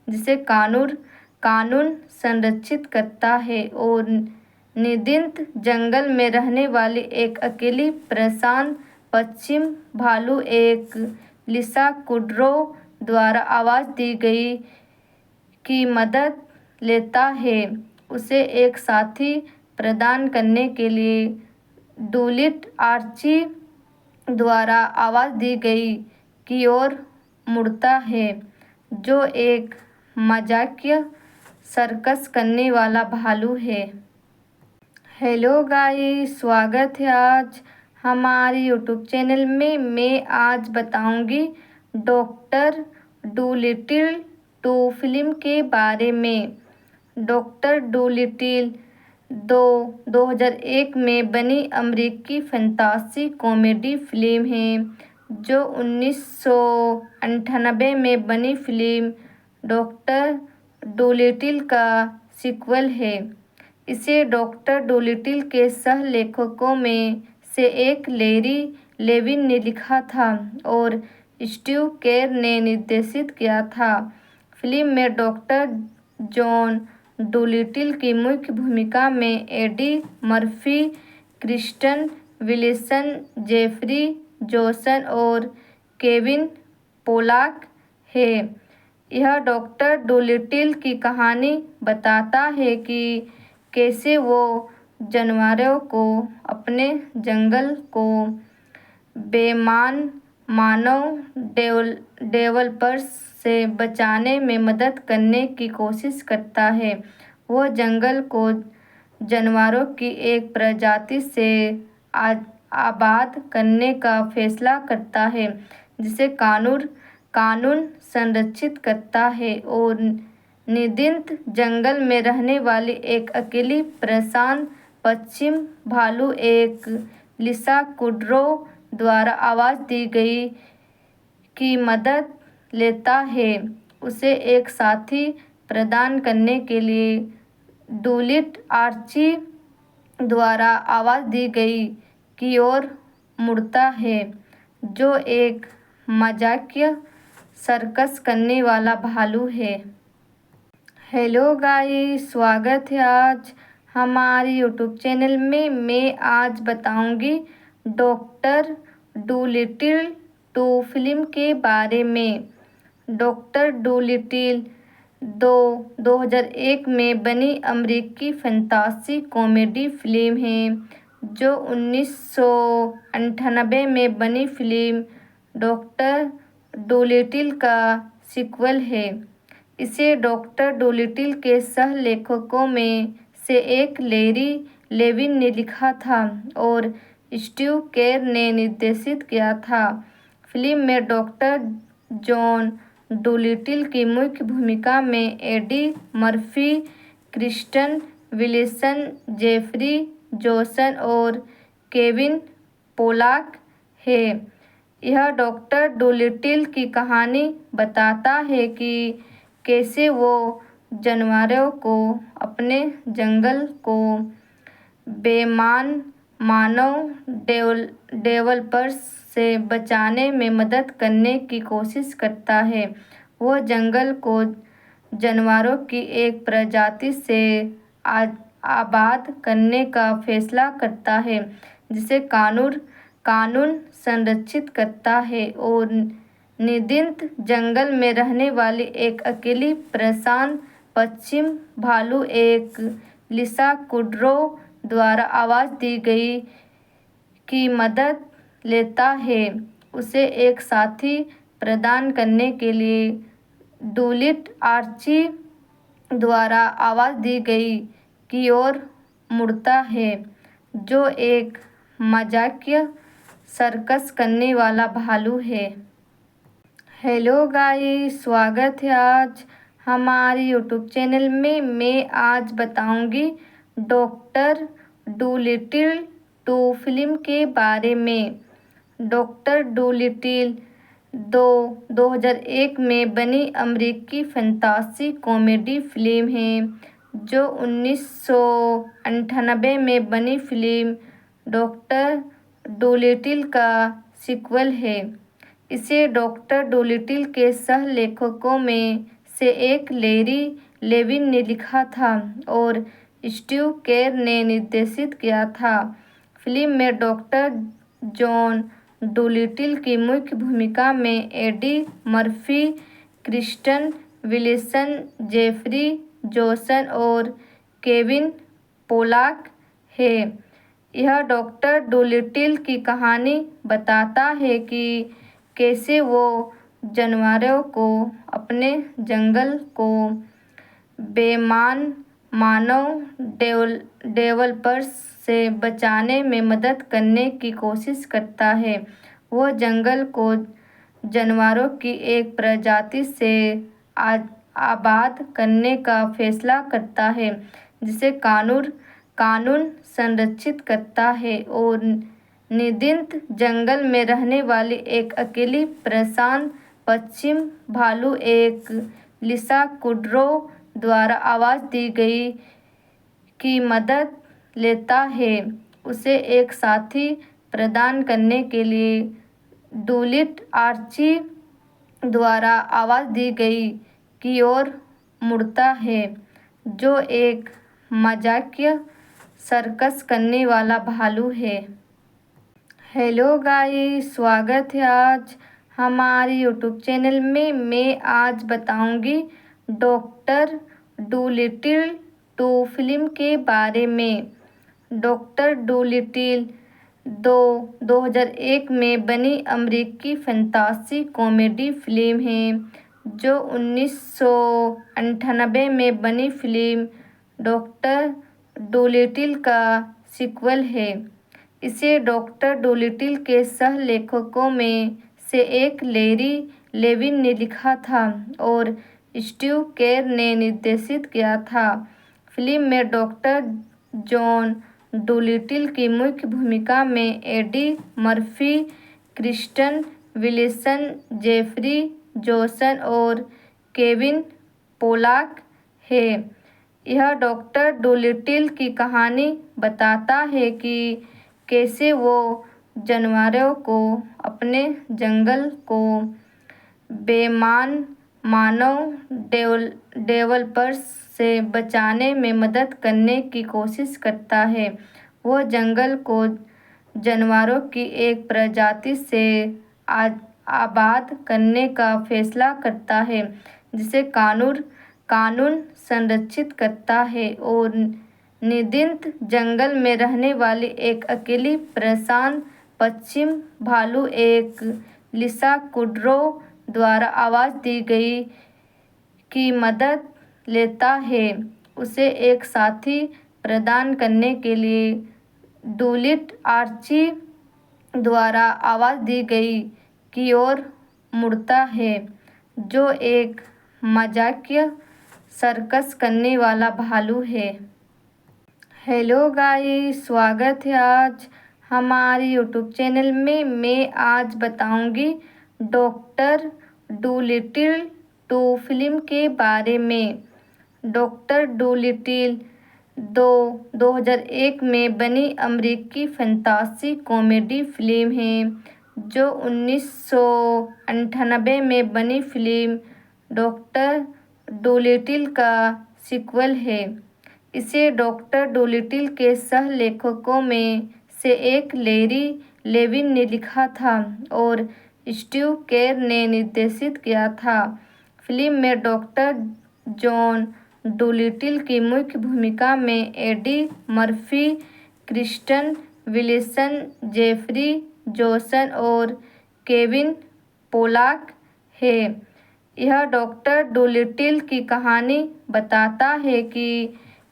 जिसे कानून संरक्षित करता है और निदिंत जंगल में रहने वाली एक अकेली प्रशांत पश्चिम भालू एक लिसा कुड्रो द्वारा आवाज़ दी गई की मदद लेता है। उसे एक साथी प्रदान करने के लिए डूलिट आर्ची द्वारा आवाज़ दी गई की ओर मुड़ता है जो एक मजाकिया सर्कस करने वाला भालू है। हेलो गाइस, स्वागत है आज हमारे यूट्यूब चैनल में। मैं आज बताऊंगी डॉक्टर डूलिटिल 2 फिल्म के बारे में। डॉक्टर डूलिटिल 2001 में बनी अमेरिकी फंतासी कॉमेडी फिल्म है जो 1998 में बनी फिल्म डॉक्टर डूलिटिल का सीक्वल है। इसे डॉक्टर डूलिटिल के सह लेखकों में से एक लैरी लेविन ने लिखा था और स्टीव केर ने निर्देशित किया था। फिल्म में डॉक्टर जॉन डूलिटिल की मुख्य भूमिका में Eddie Murphy, Kristen Wilson, Jeffrey Jones और केविन पोलाक है। यह डॉक्टर डूलिटिल की कहानी बताता है कि कैसे वो जानवरों को अपने जंगल को बेईमान मानव डेवलपर्स से बचाने में मदद करने की कोशिश करता है। वो जंगल को जानवरों की एक प्रजाति से आबाद करने का फैसला करता है जिसे कानून संरक्षित करता है और निदिंत जंगल में रहने वाली एक अकेली प्रशांत पश्चिम भालू एक लिसा कुड्रो द्वारा आवाज़ दी गई की मदद लेता है। उसे एक साथी प्रदान करने के लिए डूलिट आर्ची द्वारा आवाज़ दी गई की ओर मुड़ता है जो एक मजाकिया सर्कस करने वाला भालू है। हेलो गाइस, स्वागत है आज हमारे यूट्यूब चैनल में। मैं आज बताऊंगी डॉक्टर डूलिटिल 2 फिल्म के बारे में। डॉक्टर डूलिटिल 2001 में बनी अमेरिकी फंतासी कॉमेडी फिल्म है जो 1998 में बनी फिल्म डॉक्टर डूलिटिल का सीक्वल है। इसे डॉक्टर डूलिटिल के सह लेखकों में से एक लैरी लेविन ने लिखा था और स्टीव केर ने निर्देशित किया था। फिल्म में डॉक्टर जॉन डूलिटिल की मुख्य भूमिका में Eddie Murphy, Kristen Wilson, Jeffrey Jones और केविन पोलाक है। यह डॉक्टर डूलिटिल की कहानी बताता है कि कैसे वो जानवरों को अपने जंगल को बेईमान मानव डेवलपर्स से बचाने में मदद करने की कोशिश करता है। वह जंगल को जानवरों की एक प्रजाति से आबाद करने का फैसला करता है, जिसे कानून संरक्षित करता है और निदिंत जंगल में रहने वाली एक अकेली प्रशांत पश्चिम भालू एक लिसा कुड्रो द्वारा आवाज दी गई की मदद लेता है। उसे एक साथी प्रदान करने के लिए डूलिट आर्ची द्वारा आवाज दी गई की ओर मुड़ता है, जो एक मजाकिया सर्कस करने वाला भालू है। हेलो गाइस, स्वागत है आज हमारे यूट्यूब चैनल में। मैं आज बताऊंगी डॉक्टर डूलिटिल 2 फिल्म के बारे में। डॉक्टर डूलिटिल 2001 में बनी अमेरिकी फैंटेसी कॉमेडी फिल्म है, जो 1998 में बनी फिल्म डॉक्टर डूलिटिल का सीक्वल है। इसे डॉक्टर डूलिटिल के सह लेखकों में से एक लैरी लेविन ने लिखा था और स्टीव केर ने निर्देशित किया था। फिल्म में डॉक्टर जॉन डूलिटिल की मुख्य भूमिका में Eddie Murphy, Kristen Wilson, Jeffrey Jones और केविन पोलाक है। यह डॉक्टर डूलिटिल की कहानी बताता है कि कैसे वो जानवरों को अपने जंगल को बेईमान मानव डेवलपर्स से बचाने में मदद करने की कोशिश करता है। वह जंगल को जानवरों की एक प्रजाति से आबाद करने का फैसला करता है, जिसे कानून संरक्षित करता है और निदिंत जंगल में रहने वाली एक अकेली प्रशांत पश्चिम भालू एक लिसा कुड्रो द्वारा आवाज दी गई की मदद लेता है। उसे एक साथी प्रदान करने के लिए डूलिट आर्ची द्वारा आवाज दी गई की ओर मुड़ता है, जो एक मजाकिया सर्कस करने वाला भालू है। हेलो गाइस, स्वागत है आज हमारे यूट्यूब चैनल में। मैं आज बताऊंगी डॉक्टर डूलिटिल 2 फिल्म के बारे में। डॉक्टर डूलिटिल 2001 में बनी अमेरिकी फैंटेसी कॉमेडी फिल्म है, जो 1998 में बनी फिल्म डॉक्टर डूलिटिल का सीक्वल है। इसे डॉक्टर डूलिटिल के सह लेखकों में से एक लैरी लेविन ने लिखा था और स्टीव केर ने निर्देशित किया था। फिल्म में डॉक्टर जॉन डूलिटिल की मुख्य भूमिका में Eddie Murphy, Kristen Wilson, Jeffrey Jones और केविन पोलाक है। यह डॉक्टर डूलिटिल की कहानी बताता है कि कैसे वो जानवरों को अपने जंगल को बेईमान मानव डेवलपर्स से बचाने में मदद करने की कोशिश करता है। वह जंगल को जानवरों की एक प्रजाति से आबाद करने का फैसला करता है, जिसे कानून संरक्षित करता है और निदिंत जंगल में रहने वाली एक अकेली प्रशांत पश्चिम भालू एक लिसा कुड्रो द्वारा आवाज दी गई की मदद लेता है। उसे एक साथी प्रदान करने के लिए डूलिट आर्ची द्वारा आवाज दी गई की ओर मुड़ता है, जो एक मजाकिया सर्कस करने वाला भालू है। हेलो गाइस, स्वागत है आज हमारे यूट्यूब चैनल में। मैं आज बताऊंगी डॉक्टर डूलिटिल 2 फिल्म के बारे में। डॉक्टर डूलिटिल दो 2001 में बनी अमेरिकी फंतासी कॉमेडी फिल्म है, जो 1998 में बनी फिल्म डॉक्टर डोलिटिल का सीक्वल है। इसे डॉक्टर डोलिटिल के सह लेखकों में से एक लैरी लेविन ने लिखा था और स्टीव केर ने निर्देशित किया था। फिल्म में डॉक्टर जॉन डोलिटिल की मुख्य भूमिका में Eddie Murphy, Kristen Wilson, Jeffrey Jones और केविन पोलाक है। यह डॉक्टर डोलिटिल की कहानी बताता है कि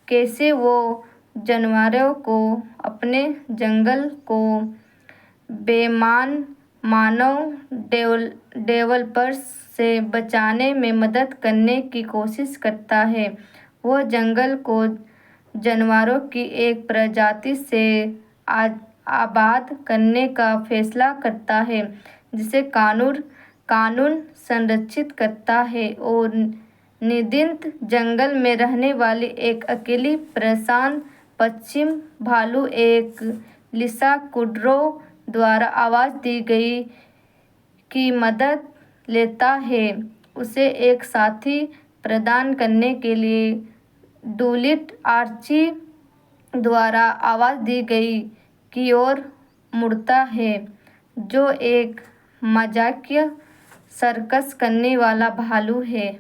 कैसे वो जानवरों को अपने जंगल को बेईमान मानव डेवलपर्स से बचाने में मदद करने की कोशिश करता है। वह जंगल को जानवरों की एक प्रजाति से आबाद करने का फैसला करता है, जिसे कानून संरक्षित करता है और निदिंत जंगल में रहने वाली एक अकेली परेशान पश्चिम भालू एक लिसा कुड्रो द्वारा आवाज़ दी गई की मदद लेता है। उसे एक साथी प्रदान करने के लिए डूलिट आर्ची द्वारा आवाज़ दी गई की ओर मुड़ता है, जो एक मजाकिया सर्कस करने वाला भालू है।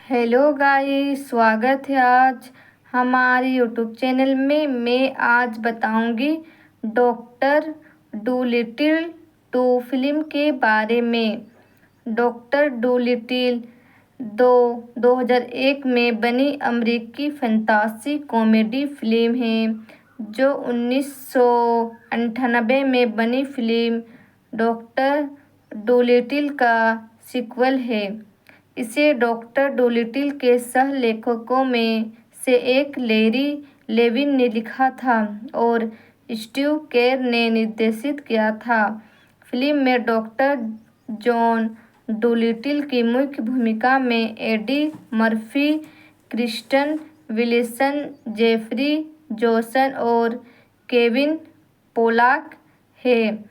हेलो गाइस, स्वागत है आज हमारे यूट्यूब चैनल में। मैं आज बताऊंगी डॉक्टर डूलिटिल 2 फिल्म के बारे में। डॉक्टर डूलिटिल 2001 में बनी अमेरिकी फंतासी कॉमेडी फिल्म है, जो 1998 में बनी फिल्म डॉक्टर डोलिटिल का सीक्वल है। इसे डॉक्टर डोलिटिल के सह लेखकों में से एक लैरी लेविन ने लिखा था और स्टीव केर ने निर्देशित किया था। फिल्म में डॉक्टर जॉन डोलिटिल की मुख्य भूमिका में Eddie Murphy, Kristen Wilson, Jeffrey Jones और केविन पोलाक है।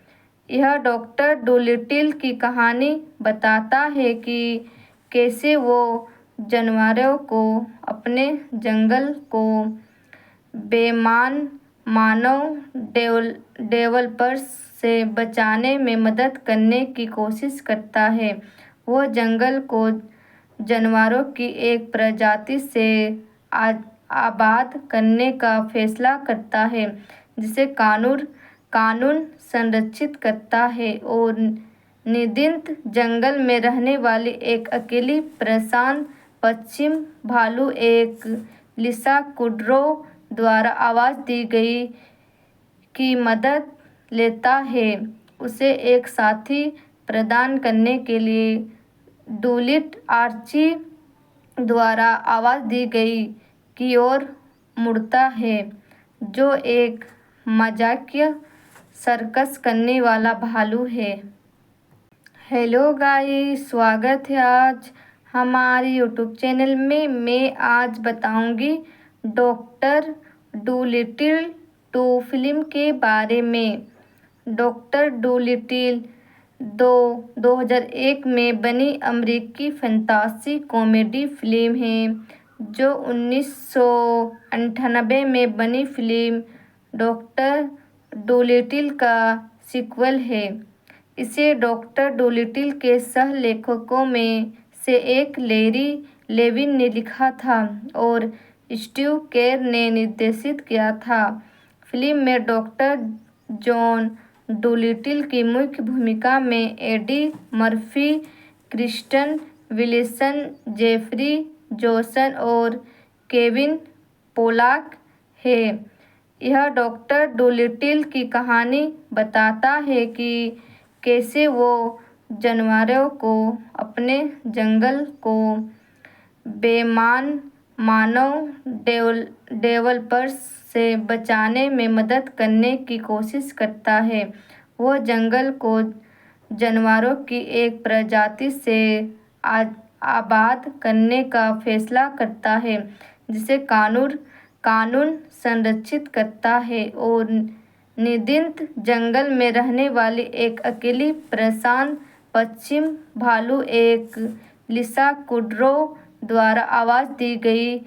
यह डॉक्टर डोलिटिल की कहानी बताता है कि कैसे वो जानवरों को अपने जंगल को बेईमान मानव डेवलपर्स से बचाने में मदद करने की कोशिश करता है। वह जंगल को जानवरों की एक प्रजाति से आबाद करने का फैसला करता है, जिसे कानून संरक्षित करता है और निदिंत जंगल में रहने वाली एक अकेली परेशान पश्चिम भालू एक लिसा कुड्रो द्वारा आवाज़ दी गई की मदद लेता है। उसे एक साथी प्रदान करने के लिए डूलिट आर्ची द्वारा आवाज़ दी गई की ओर मुड़ता है, जो एक मजाकिया सर्कस करने वाला भालू है। हेलो गाइस, स्वागत है आज हमारे यूट्यूब चैनल में। मैं आज बताऊंगी डॉक्टर डूलिटिल 2 फिल्म के बारे में। डॉक्टर डूलिटिल 2001 में बनी अमेरिकी फंतासी कॉमेडी फिल्म है, जो 1998 में बनी फिल्म डॉक्टर डोलिटिल का सीक्वल है। इसे डॉक्टर डोलिटिल के सह लेखकों में से एक लैरी लेविन ने लिखा था और स्टीव केर ने निर्देशित किया था। फिल्म में डॉक्टर जॉन डोलिटिल की मुख्य भूमिका में Eddie Murphy, Kristen Wilson, Jeffrey Jones और केविन पोलाक है। यह डॉक्टर डोलिटिल की कहानी बताता है कि कैसे वो जानवरों को अपने जंगल को बेईमान मानव डेवलपर्स से बचाने में मदद करने की कोशिश करता है। वह जंगल को जानवरों की एक प्रजाति से आबाद करने का फैसला करता है, जिसे कानून संरक्षित करता है और निदिंत जंगल में रहने वाली एक अकेली प्रशांत पश्चिम भालू एक लिसा कुड्रो द्वारा आवाज़ दी गई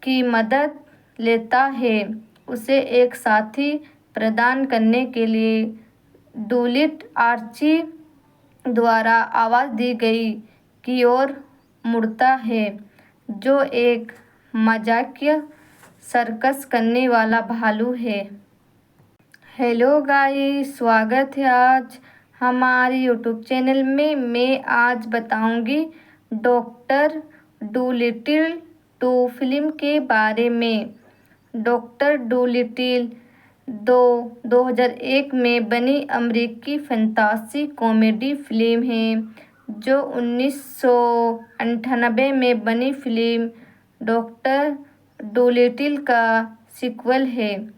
की मदद लेता है। उसे एक साथी प्रदान करने के लिए डूलिट आर्ची द्वारा आवाज़ दी गई की ओर मुड़ता है, जो एक मजाकिया सर्कस करने वाला भालू है। हेलो गाइस, स्वागत है आज हमारे यूट्यूब चैनल में। मैं आज बताऊंगी डॉक्टर डूलिटिल 2 फिल्म के बारे में। डॉक्टर डूलिटिल 2001 में बनी अमेरिकी फैंटासी कॉमेडी फिल्म है, जो 1998 में बनी फिल्म डॉक्टर डूलिटिल का सीक्वल है।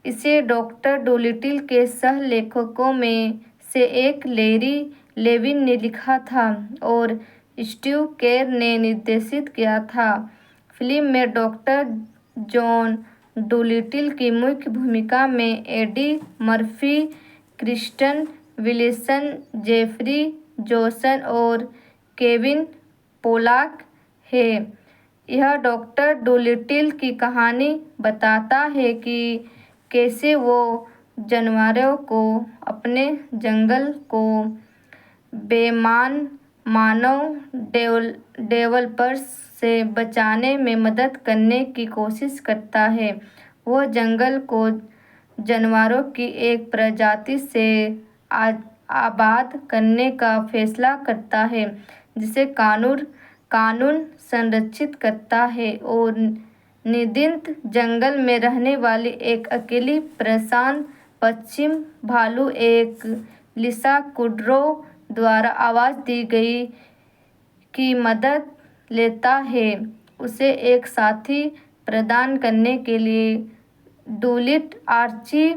इसे डॉक्टर डूलिटिल के सह लेखकों में से एक लैरी लेविन ने लिखा था और स्टीव केर ने निर्देशित किया था। फिल्म में डॉक्टर जॉन डूलिटिल की मुख्य भूमिका में Eddie Murphy, Kristen Wilson, Jeffrey Jones और केविन पोलाक है। यह डॉक्टर डूलिटिल की कहानी बताता है कि कैसे वो जानवरों को अपने जंगल को बेईमान मानव डेवलपर्स से बचाने में मदद करने की कोशिश करता है। वो जंगल को जानवरों की एक प्रजाति से आबाद करने का फैसला करता है, जिसे कानून संरक्षित करता है और निदिंत जंगल में रहने वाली एक अकेली प्रशांत पश्चिम भालू एक लिसा कुड्रो द्वारा आवाज़ दी गई की मदद लेता है। उसे एक साथी प्रदान करने के लिए डूलिट आर्ची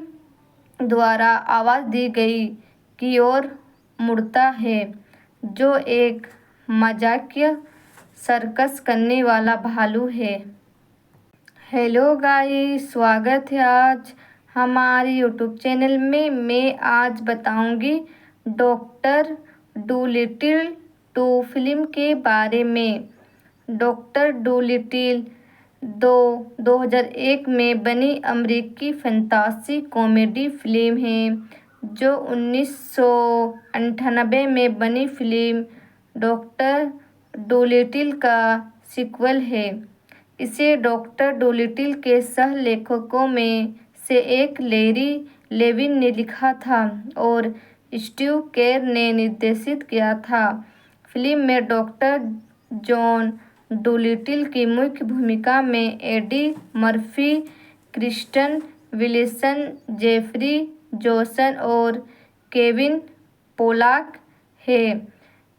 द्वारा आवाज़ दी गई की ओर मुड़ता है, जो एक मजाकिया सर्कस करने वाला भालू है। हेलो गाइस, स्वागत है आज हमारे यूट्यूब चैनल में। मैं आज बताऊंगी डॉक्टर डूलिटिल 2 फिल्म के बारे में। डॉक्टर डूलिटिल 2001 में बनी अमेरिकी फैंटासी कॉमेडी फिल्म है, जो 1998 में बनी फिल्म डॉक्टर डूलिटिल का सीक्वल है। इसे डॉक्टर डूलिटिल के सह लेखकों में से एक लैरी लेविन ने लिखा था और स्टीव केर ने निर्देशित किया था। फिल्म में डॉक्टर जॉन डूलिटिल की मुख्य भूमिका में Eddie Murphy, Kristen Wilson, Jeffrey Jones और केविन पोलाक है।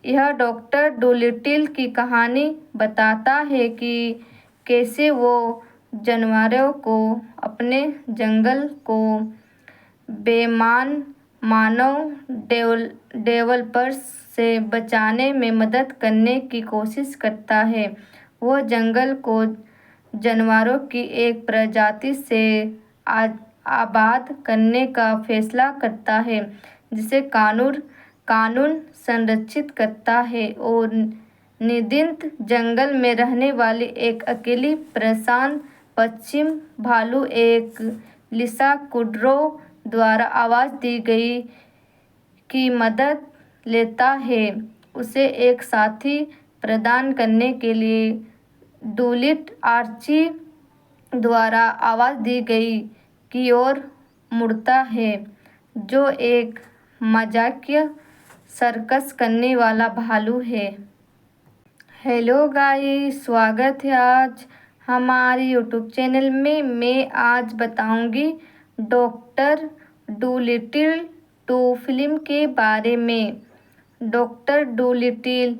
यह डॉक्टर डूलिटिल की कहानी बताता है कि कैसे वो जानवरों को अपने जंगल को बेईमान मानव डेवलपर्स से बचाने में मदद करने की कोशिश करता है। वो जंगल को जानवरों की एक प्रजाति से आबाद करने का फैसला करता है, जिसे कानून संरक्षित करता है और निदिंत जंगल में रहने वाली एक अकेली प्रशांत पश्चिम भालू एक लिसा कुड्रो द्वारा आवाज़ दी गई की मदद लेता है। उसे एक साथी प्रदान करने के लिए डूलिट आर्ची द्वारा आवाज़ दी गई की ओर मुड़ता है, जो एक मजाकिया सर्कस करने वाला भालू है। हेलो गाइस, स्वागत है आज हमारे यूट्यूब चैनल में। मैं आज बताऊंगी डॉक्टर डूलिटिल 2 फिल्म के बारे में। डॉक्टर डूलिटिल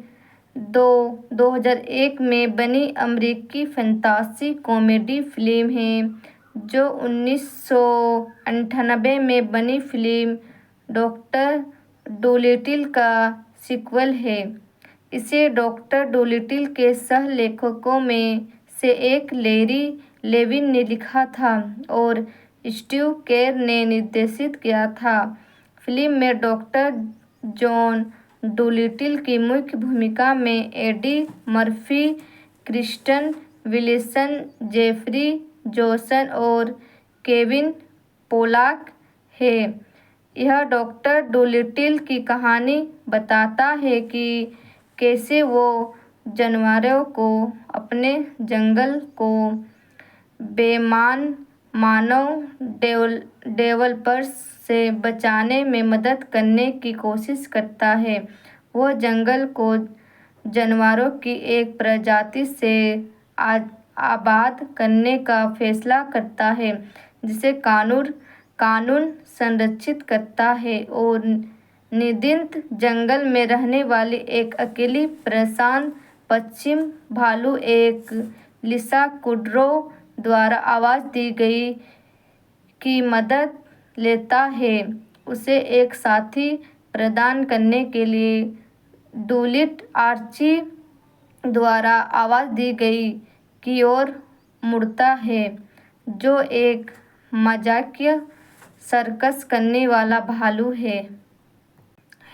2001 में बनी अमेरिकी फैंटासी कॉमेडी फिल्म है, जो 1998 में बनी फिल्म डॉक्टर डूलिटिल का सीक्वल है। इसे डॉक्टर डूलिटिल के सह लेखकों में से एक लैरी लेविन ने लिखा था और स्टीव केर ने निर्देशित किया था। फिल्म में डॉक्टर जॉन डोलिटिल की मुख्य भूमिका में Eddie Murphy, Kristen Wilson, Jeffrey Jones और केविन पोलाक है। यह डॉक्टर डोलिटिल की कहानी बताता है कि कैसे वो जानवरों को अपने जंगल को बेईमान मानव डेवलपर्स से बचाने में मदद करने की कोशिश करता है। वह जंगल को जानवरों की एक प्रजाति से आबाद करने का फैसला करता है, जिसे कानून संरक्षित करता है और निदिंत जंगल में रहने वाली एक अकेली परेशान पश्चिम भालू एक लिसा कुड्रो द्वारा आवाज़ दी गई की मदद लेता है। उसे एक साथी प्रदान करने के लिए डूलिट आर्ची द्वारा आवाज़ दी गई की ओर मुड़ता है, जो एक मजाकिया सर्कस करने वाला भालू है।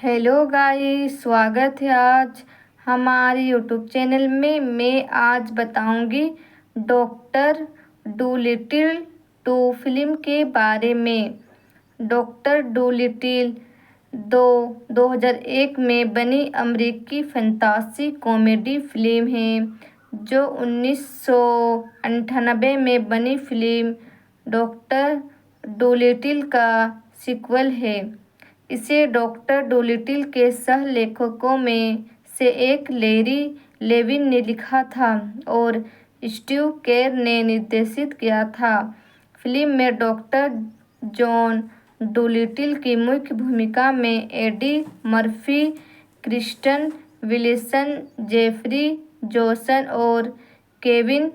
हेलो गाइस, स्वागत है आज हमारे यूट्यूब चैनल में। मैं आज बताऊंगी डॉक्टर डूलिटिल 2 फिल्म के बारे में। डॉक्टर डूलिटिल 2001 में बनी अमेरिकी फैंटेसी कॉमेडी फिल्म है, जो 1998 में बनी फिल्म डॉक्टर डोलिटिल का सीक्वल है। इसे डॉक्टर डोलिटिल के सह-लेखकों में से एक लैरी लेविन ने लिखा था और स्टीव केर ने निर्देशित किया था। फिल्म में डॉक्टर जॉन डोलिटिल की मुख्य भूमिका में Eddie Murphy, Kristen Wilson, Jeffrey Jones और केविन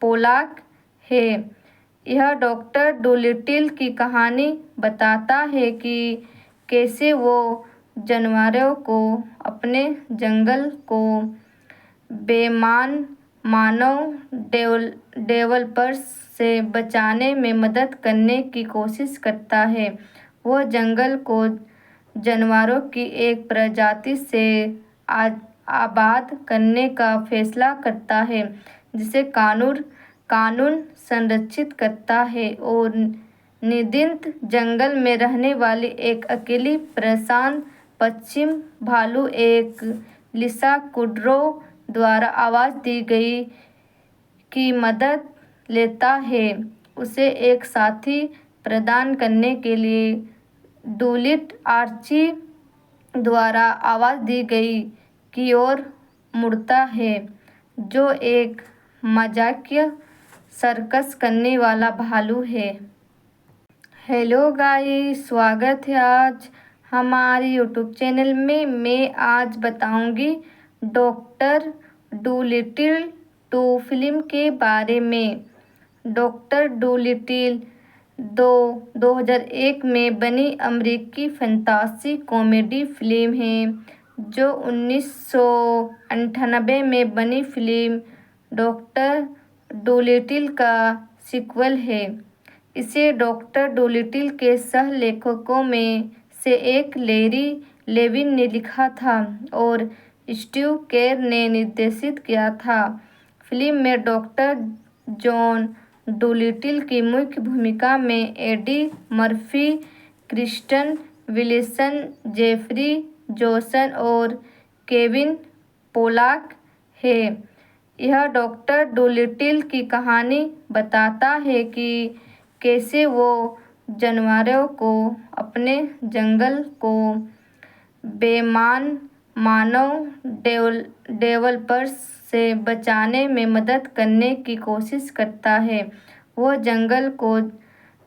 पोलाक है। यह डॉक्टर डोलिटिल की कहानी बताता है कि कैसे वो जानवरों को अपने जंगल को बेईमान मानव डेवलपर्स से बचाने में मदद करने की कोशिश करता है। वह जंगल को जानवरों की एक प्रजाति से आबाद करने का फैसला करता है, जिसे कानून संरक्षित करता है और निदिंत जंगल में रहने वाली एक अकेली परेशान पश्चिम भालू एक लिसा कुड्रो द्वारा आवाज़ दी गई की मदद लेता है। उसे एक साथी प्रदान करने के लिए डूलिट आर्ची द्वारा आवाज़ दी गई की ओर मुड़ता है, जो एक मजाकिया सर्कस करने वाला भालू है। हेलो गाइस, स्वागत है आज हमारे यूट्यूब चैनल में। मैं आज बताऊंगी डॉक्टर डूलिटिल 2 फिल्म के बारे में। डॉक्टर डूलिटिल 2001 में बनी अमेरिकी फैंटेसी कॉमेडी फिल्म है, जो 1998 में बनी फिल्म डॉक्टर डोलिटिल का सीक्वल है। इसे डॉक्टर डोलिटिल के सह-लेखकों में से एक लैरी लेविन ने लिखा था और स्टीव केर ने निर्देशित किया था। फिल्म में डॉक्टर जॉन डोलिटिल की मुख्य भूमिका में Eddie Murphy, Kristen Wilson, Jeffrey Jones और केविन पोलाक है। यह डॉक्टर डोलिटिल की कहानी बताता है कि कैसे वो जानवरों को अपने जंगल को बेईमान मानव डेवलपर्स से बचाने में मदद करने की कोशिश करता है। वह जंगल को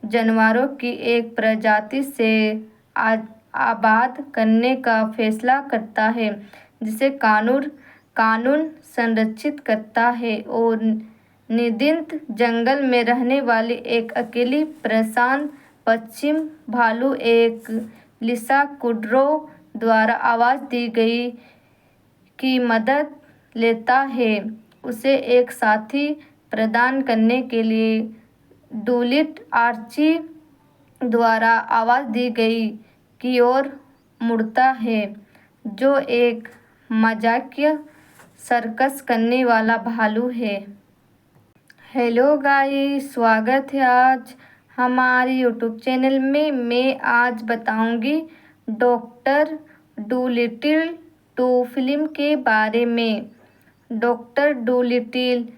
जानवरों की एक प्रजाति से आबाद करने का फैसला करता है, जिसे कानून संरक्षित करता है और निदिंत जंगल में रहने वाली एक अकेली परेशान पश्चिम भालू एक लिसा कुड्रो द्वारा आवाज़ दी गई की मदद लेता है। उसे एक साथी प्रदान करने के लिए डुलिट आर्ची द्वारा आवाज़ दी गई की ओर मुड़ता है, जो एक मजाकिया सर्कस करने वाला भालू है। हेलो गाइस, स्वागत है आज हमारे यूट्यूब चैनल में। मैं आज बताऊंगी डॉक्टर डूलिटिल 2 फिल्म के बारे में। डॉक्टर डूलिटिल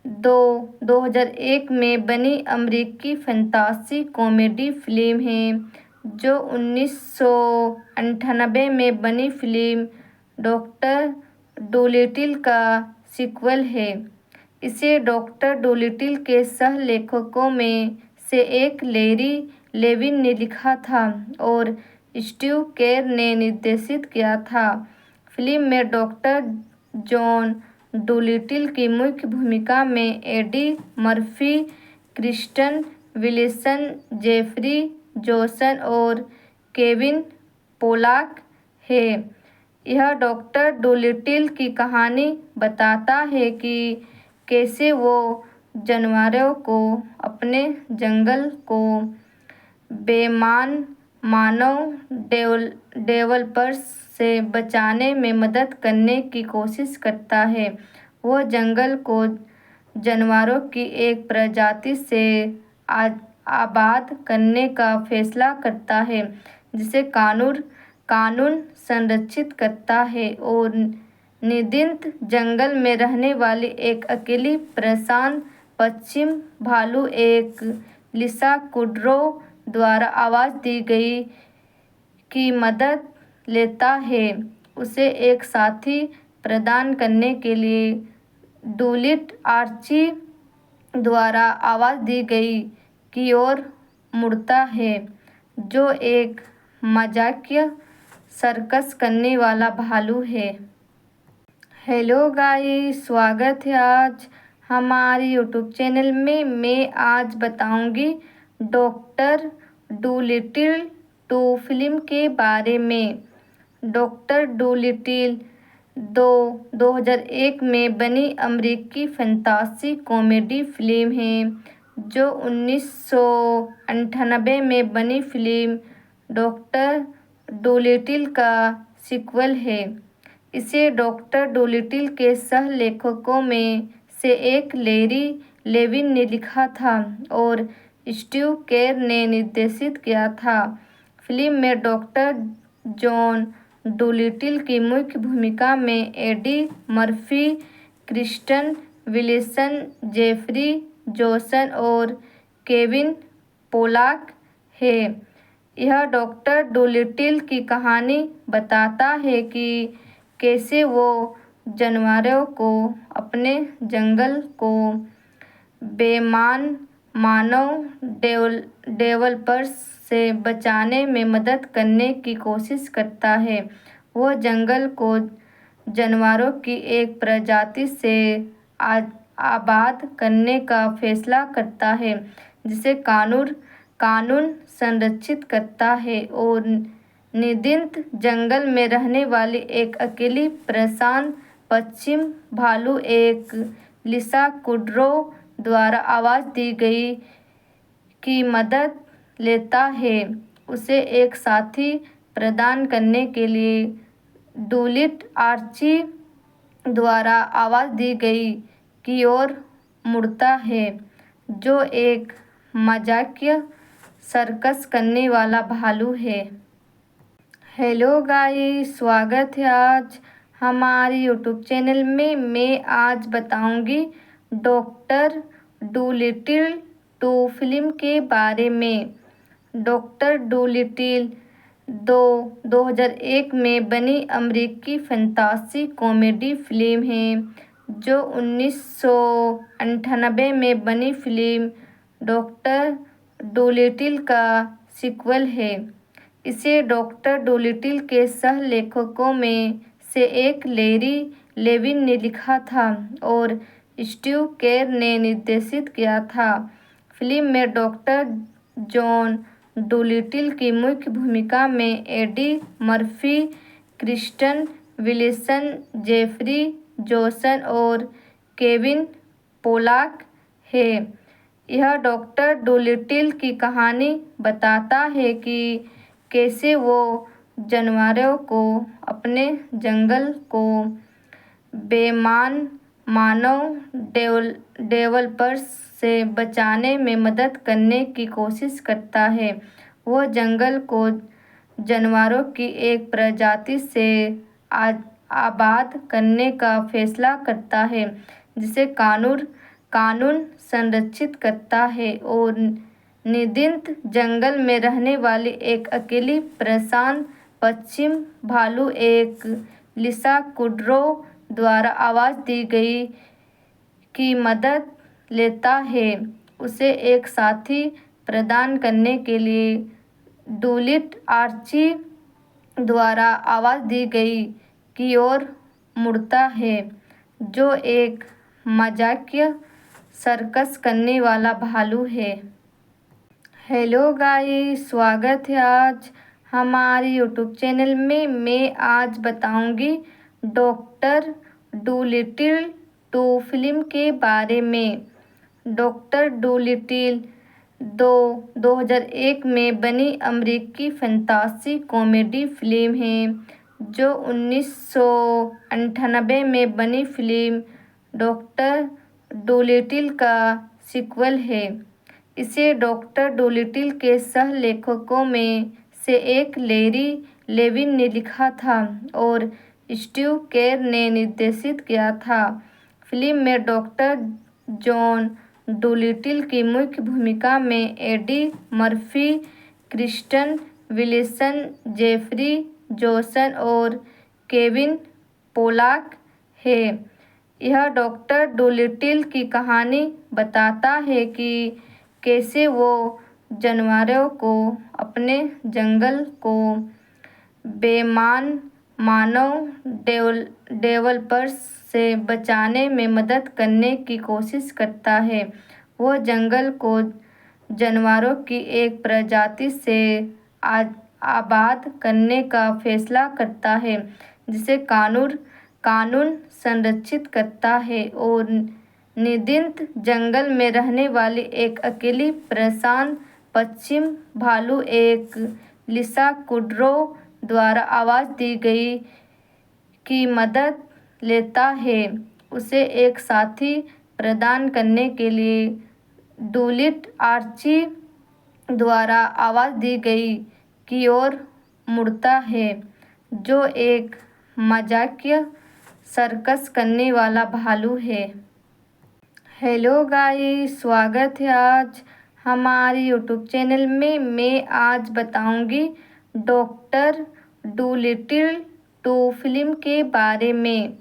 2001 में बनी अमेरिकी फंतासी कॉमेडी फिल्म है, जो 1998 में बनी फिल्म डॉक्टर डूलिटिल का सीक्वल है। इसे डॉक्टर डूलिटिल के सह लेखकों में से एक लैरी लेविन ने लिखा था और स्टीव केर ने निर्देशित किया था। फिल्म में डॉक्टर जॉन डूलिटिल की मुख्य भूमिका में Eddie Murphy, Kristen Wilson, Jeffrey Jones और केविन पोलाक है। यह डॉक्टर डूलिटिल की कहानी बताता है कि कैसे वो जानवरों को अपने जंगल को बेईमान मानव डेवलपर्स से बचाने में मदद करने की कोशिश करता है। वो जंगल को जानवरों की एक प्रजाति से आबाद करने का फैसला करता है, जिसे कानून संरक्षित करता है और निदिंत जंगल में रहने वाली एक अकेली प्रशांत पश्चिम भालू एक लिसा कुड्रो द्वारा आवाज़ दी गई की मदद लेता है। उसे एक साथी प्रदान करने के लिए डुलिट आर्ची द्वारा आवाज़ दी गई की ओर मुड़ता है, जो एक मजाकिया सर्कस करने वाला भालू है। हेलो गाइस, स्वागत है आज हमारे यूट्यूब चैनल में। मैं आज बताऊंगी डॉक्टर डूलिटिल 2 फिल्म के बारे में। डॉक्टर डूलिटिल 2001 में बनी अमेरिकी फंतासी कॉमेडी फिल्म है, जो 1998 में बनी फिल्म डॉक्टर डूलिटिल का सीक्वल है। इसे डॉक्टर डूलिटिल के सह लेखकों में से एक लैरी लेविन ने लिखा था और स्टीव केर ने निर्देशित किया था। फिल्म में डॉक्टर जॉन डूलिटिल की मुख्य भूमिका में Eddie Murphy, Kristen Wilson, Jeffrey Jones और केविन पोलाक है। यह डॉक्टर डूलिटिल की कहानी बताता है कि कैसे वो जानवरों को अपने जंगल को बेईमान मानव डेवलपर्स से बचाने में मदद करने की कोशिश करता है। वो जंगल को जानवरों की एक प्रजाति से आबाद करने का फैसला करता है, जिसे कानून संरक्षित करता है और निदिंत जंगल में रहने वाली एक अकेली प्रशांत पश्चिम भालू एक लिसा कुड्रो द्वारा आवाज़ दी गई की मदद लेता है। उसे एक साथी प्रदान करने के लिए डुलिट आर्ची द्वारा आवाज़ दी गई की ओर मुड़ता है, जो एक मजाकिया सर्कस करने वाला भालू है। हेलो गाइस, स्वागत है आज हमारे यूट्यूब चैनल में। मैं आज बताऊंगी डॉक्टर डूलिटिल 2 फिल्म के बारे में। डॉक्टर डूलिटिल 2001 में बनी अमेरिकी फंतासी कॉमेडी फिल्म है, जो 1998 में बनी फिल्म डॉक्टर डूलिटिल का सीक्वल है। इसे डॉक्टर डूलिटिल के सह लेखकों में से एक लैरी लेविन ने लिखा था और स्टीव केर ने निर्देशित किया था। फिल्म में डॉक्टर जॉन डूलिटिल की मुख्य भूमिका में Eddie Murphy, Kristen Wilson, Jeffrey Jones और केविन पोलाक है। यह डॉक्टर डोलिटिल की कहानी बताता है कि कैसे वो जानवरों को अपने जंगल को बेईमान मानव डेवलपर्स से बचाने में मदद करने की कोशिश करता है। वो जंगल को जानवरों की एक प्रजाति से आबाद करने का फैसला करता है, जिसे कानून संरक्षित करता है और निदिंत जंगल में रहने वाली एक अकेली प्रशांत पश्चिम भालू एक लिसा कुड्रो द्वारा आवाज़ दी गई की मदद लेता है। उसे एक साथी प्रदान करने के लिए डूलिट आर्ची द्वारा आवाज़ दी गई की ओर मुड़ता है, जो एक मजाकिया सर्कस करने वाला भालू है। हेलो गाइस, स्वागत है आज हमारे यूट्यूब चैनल में। मैं आज बताऊंगी डॉक्टर डूलिटिल 2 फिल्म के बारे में। डॉक्टर डूलिटिल 2001 में बनी अमेरिकी फैंटेसी कॉमेडी फिल्म है, जो 1998 में बनी फिल्म डॉक्टर डोलिटिल का सीक्वल है। इसे डॉक्टर डोलिटिल के सह लेखकों में से एक लैरी लेविन ने लिखा था और स्टीव केर ने निर्देशित किया था। फिल्म में डॉक्टर जॉन डोलिटिल की मुख्य भूमिका में Eddie Murphy, Kristen Wilson, Jeffrey Jones और केविन पोलाक है। यह डॉक्टर डोलिटिल की कहानी बताता है कि कैसे वो जानवरों को अपने जंगल को बेईमान मानव डेवलपर्स से बचाने में मदद करने की कोशिश करता है। वो जंगल को जानवरों की एक प्रजाति से आबाद करने का फैसला करता है, जिसे कानून संरक्षित करता है और निदिंत जंगल में रहने वाली एक अकेली प्रशांत पश्चिम भालू एक लिसा कुड्रो द्वारा आवाज़ दी गई की मदद लेता है। उसे एक साथी प्रदान करने के लिए डूलिट आर्ची द्वारा आवाज़ दी गई की ओर मुड़ता है, जो एक मजाकिया सर्कस करने वाला भालू है। हेलो गाइस, स्वागत है आज हमारे यूट्यूब चैनल में। मैं आज बताऊंगी डॉक्टर डूलिटिल 2 फिल्म के बारे में।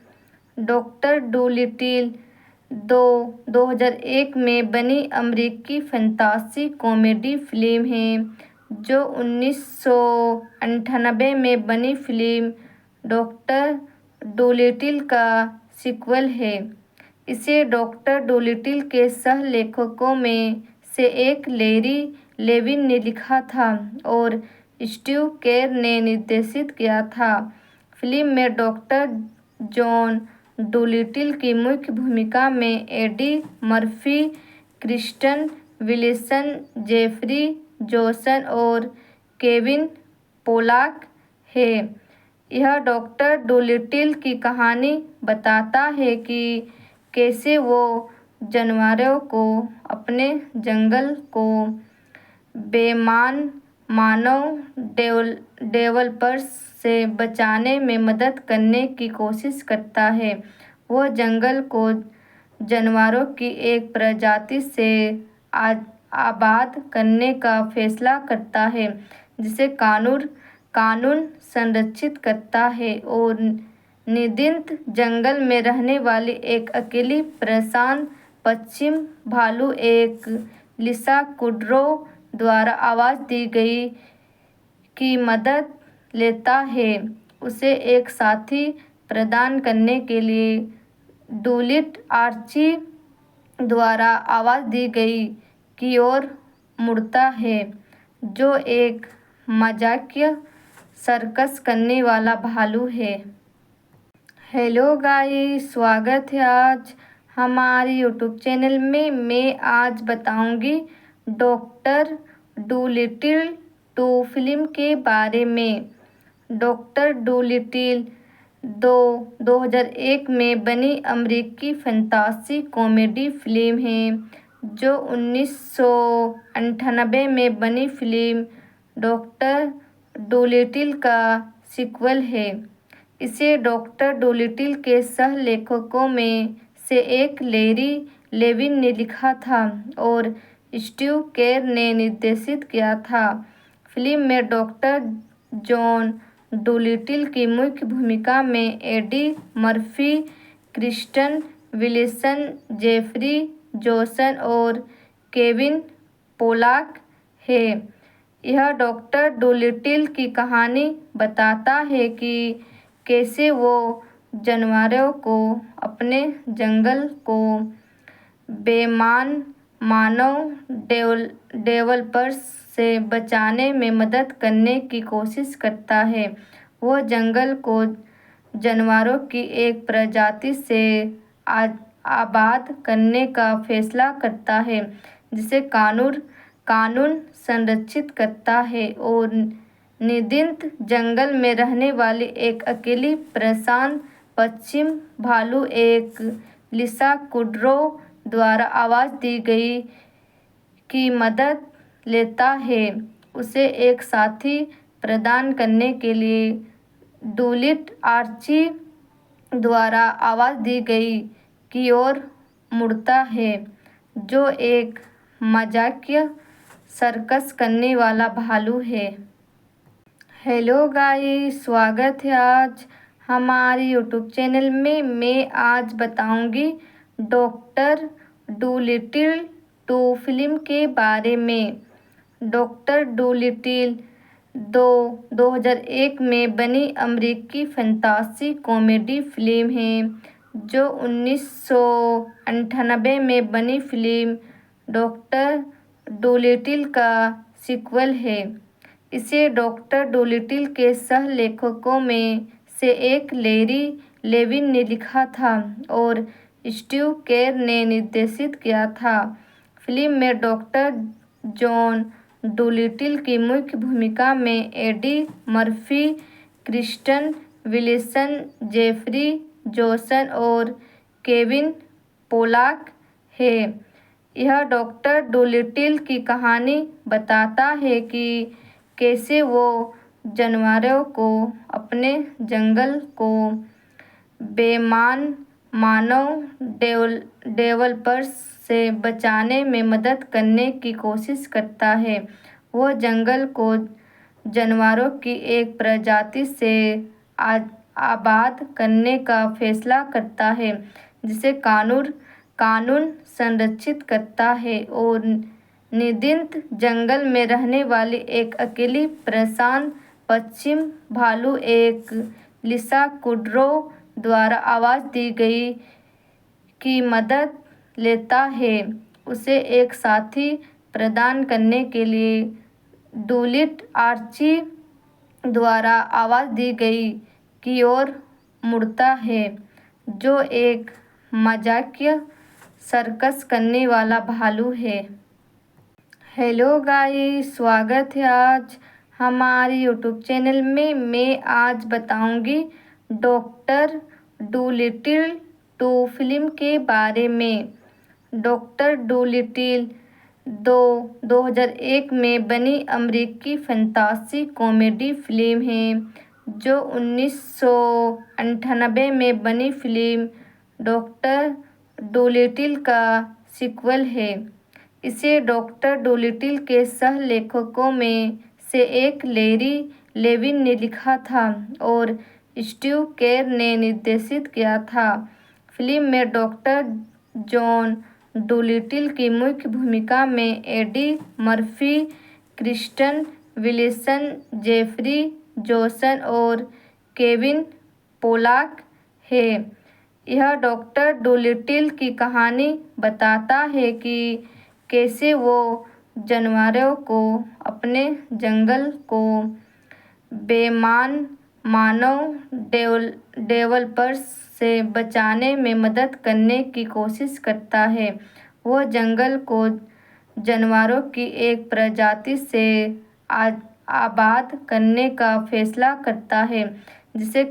डॉक्टर डूलिटिल 2001 में बनी अमेरिकी फैंटेसी कॉमेडी फिल्म है, जो 1998 में बनी फिल्म डॉक्टर डोलिटिल का सीक्वल है। इसे डॉक्टर डोलिटिल के सह लेखकों में से एक लैरी लेविन ने लिखा था और स्टीव केर ने निर्देशित किया था। फिल्म में डॉक्टर जॉन डोलिटिल की मुख्य भूमिका में Eddie Murphy, Kristen Wilson, Jeffrey Jones और केविन पोलाक है। यह डॉक्टर डोलिटिल की कहानी बताता है कि कैसे वो जानवरों को अपने जंगल को बेईमान मानव डेवलपर्स से बचाने में मदद करने की कोशिश करता है। वो जंगल को जानवरों की एक प्रजाति से आबाद करने का फैसला करता है, जिसे कानून संरक्षित करता है और निदिंत जंगल में रहने वाली एक अकेली प्रशांत पश्चिम भालू एक लिसा कुड्रो द्वारा आवाज़ दी गई की मदद लेता है। उसे एक साथी प्रदान करने के लिए डूलिट आर्ची द्वारा आवाज़ दी गई की ओर मुड़ता है, जो एक मजाकिया सर्कस करने वाला भालू है। हेलो गाइस, स्वागत है आज हमारे यूट्यूब चैनल में मैं आज बताऊंगी डॉक्टर डूलिटिल 2 फिल्म के बारे में। डॉक्टर डूलिटिल 2001 में बनी अमेरिकी फंतासी कॉमेडी फिल्म है जो 1998 में बनी फिल्म डॉक्टर डूलिटिल का सीक्वल है। इसे डॉक्टर डूलिटिल के सह लेखकों में से एक लैरी लेविन ने लिखा था और स्टीव केर ने निर्देशित किया था। फिल्म में डॉक्टर जॉन डूलिटिल की मुख्य भूमिका में Eddie Murphy, Kristen Wilson, Jeffrey Jones और केविन पोलाक है। यह डॉक्टर डूलिटिल की कहानी बताता है कि कैसे वो जानवरों को अपने जंगल को बेईमान मानव डेवलपर्स से बचाने में मदद करने की कोशिश करता है। वो जंगल को जानवरों की एक प्रजाति से आबाद करने का फैसला करता है जिसे कानून संरक्षित करता है और निदिंत जंगल में रहने वाली एक अकेली परेशान पश्चिम भालू एक लिसा कुड्रो द्वारा आवाज़ दी गई की मदद लेता है। उसे एक साथी प्रदान करने के लिए डूलिट आर्ची द्वारा आवाज़ दी गई की ओर मुड़ता है जो एक मजाकिया सर्कस करने वाला भालू है। हेलो गाइस, स्वागत है आज हमारे यूट्यूब चैनल में। मैं आज बताऊंगी डॉक्टर डूलिटिल 2 फिल्म के बारे में। डॉक्टर डूलिटिल 2001 में बनी अमेरिकी फंतासी कॉमेडी फिल्म है जो 1998 में बनी फिल्म डॉक्टर डूलिटिल का सीक्वल है। इसे डॉक्टर डूलिटिल के सह लेखकों में से एक लैरी लेविन ने लिखा था और स्टीव केर ने निर्देशित किया था। फिल्म में डॉक्टर जॉन डूलिटिल की मुख्य भूमिका में Eddie Murphy, Kristen Wilson, Jeffrey Jones और केविन पोलाक है। यह डॉक्टर डूलिटिल की कहानी बताता है कि कैसे वो जानवरों को अपने जंगल को बेईमान मानव डेवलपर्स से बचाने में मदद करने की कोशिश करता है। वो जंगल को जानवरों की एक प्रजाति से आबाद करने का फैसला करता है जिसे कानून संरक्षित करता है और निदिंत जंगल में रहने वाली एक अकेली परेशान पश्चिम भालू एक लिसा कुड्रो द्वारा आवाज़ दी गई की मदद लेता है। उसे एक साथी प्रदान करने के लिए डूलिट आर्ची द्वारा आवाज़ दी गई की ओर मुड़ता है जो एक मजाकिया सर्कस करने वाला भालू है। हेलो गाइस, स्वागत है आज हमारे यूट्यूब चैनल में। मैं आज बताऊंगी डॉक्टर डूलिटिल 2 फिल्म के बारे में। डॉक्टर डूलिटिल 2001 में बनी अमेरिकी फंतासी कॉमेडी फिल्म है जो 1998 में बनी फिल्म डॉक्टर डूलिटिल का सीक्वल है। इसे डॉक्टर डूलिटिल के सह लेखकों में से एक लैरी लेविन ने लिखा था और स्टीव केर ने निर्देशित किया था। फिल्म में डॉक्टर जॉन डूलिटिल की मुख्य भूमिका में Eddie Murphy, Kristen Wilson, Jeffrey Jones और केविन पोलाक है। यह डॉक्टर डूलिटिल की कहानी बताता है कि कैसे वो जानवरों को अपने जंगल को बेईमान मानव डेवलपर्स से बचाने में मदद करने की कोशिश करता है। वह जंगल को जानवरों की एक प्रजाति से आबाद करने का फैसला करता है, जिसे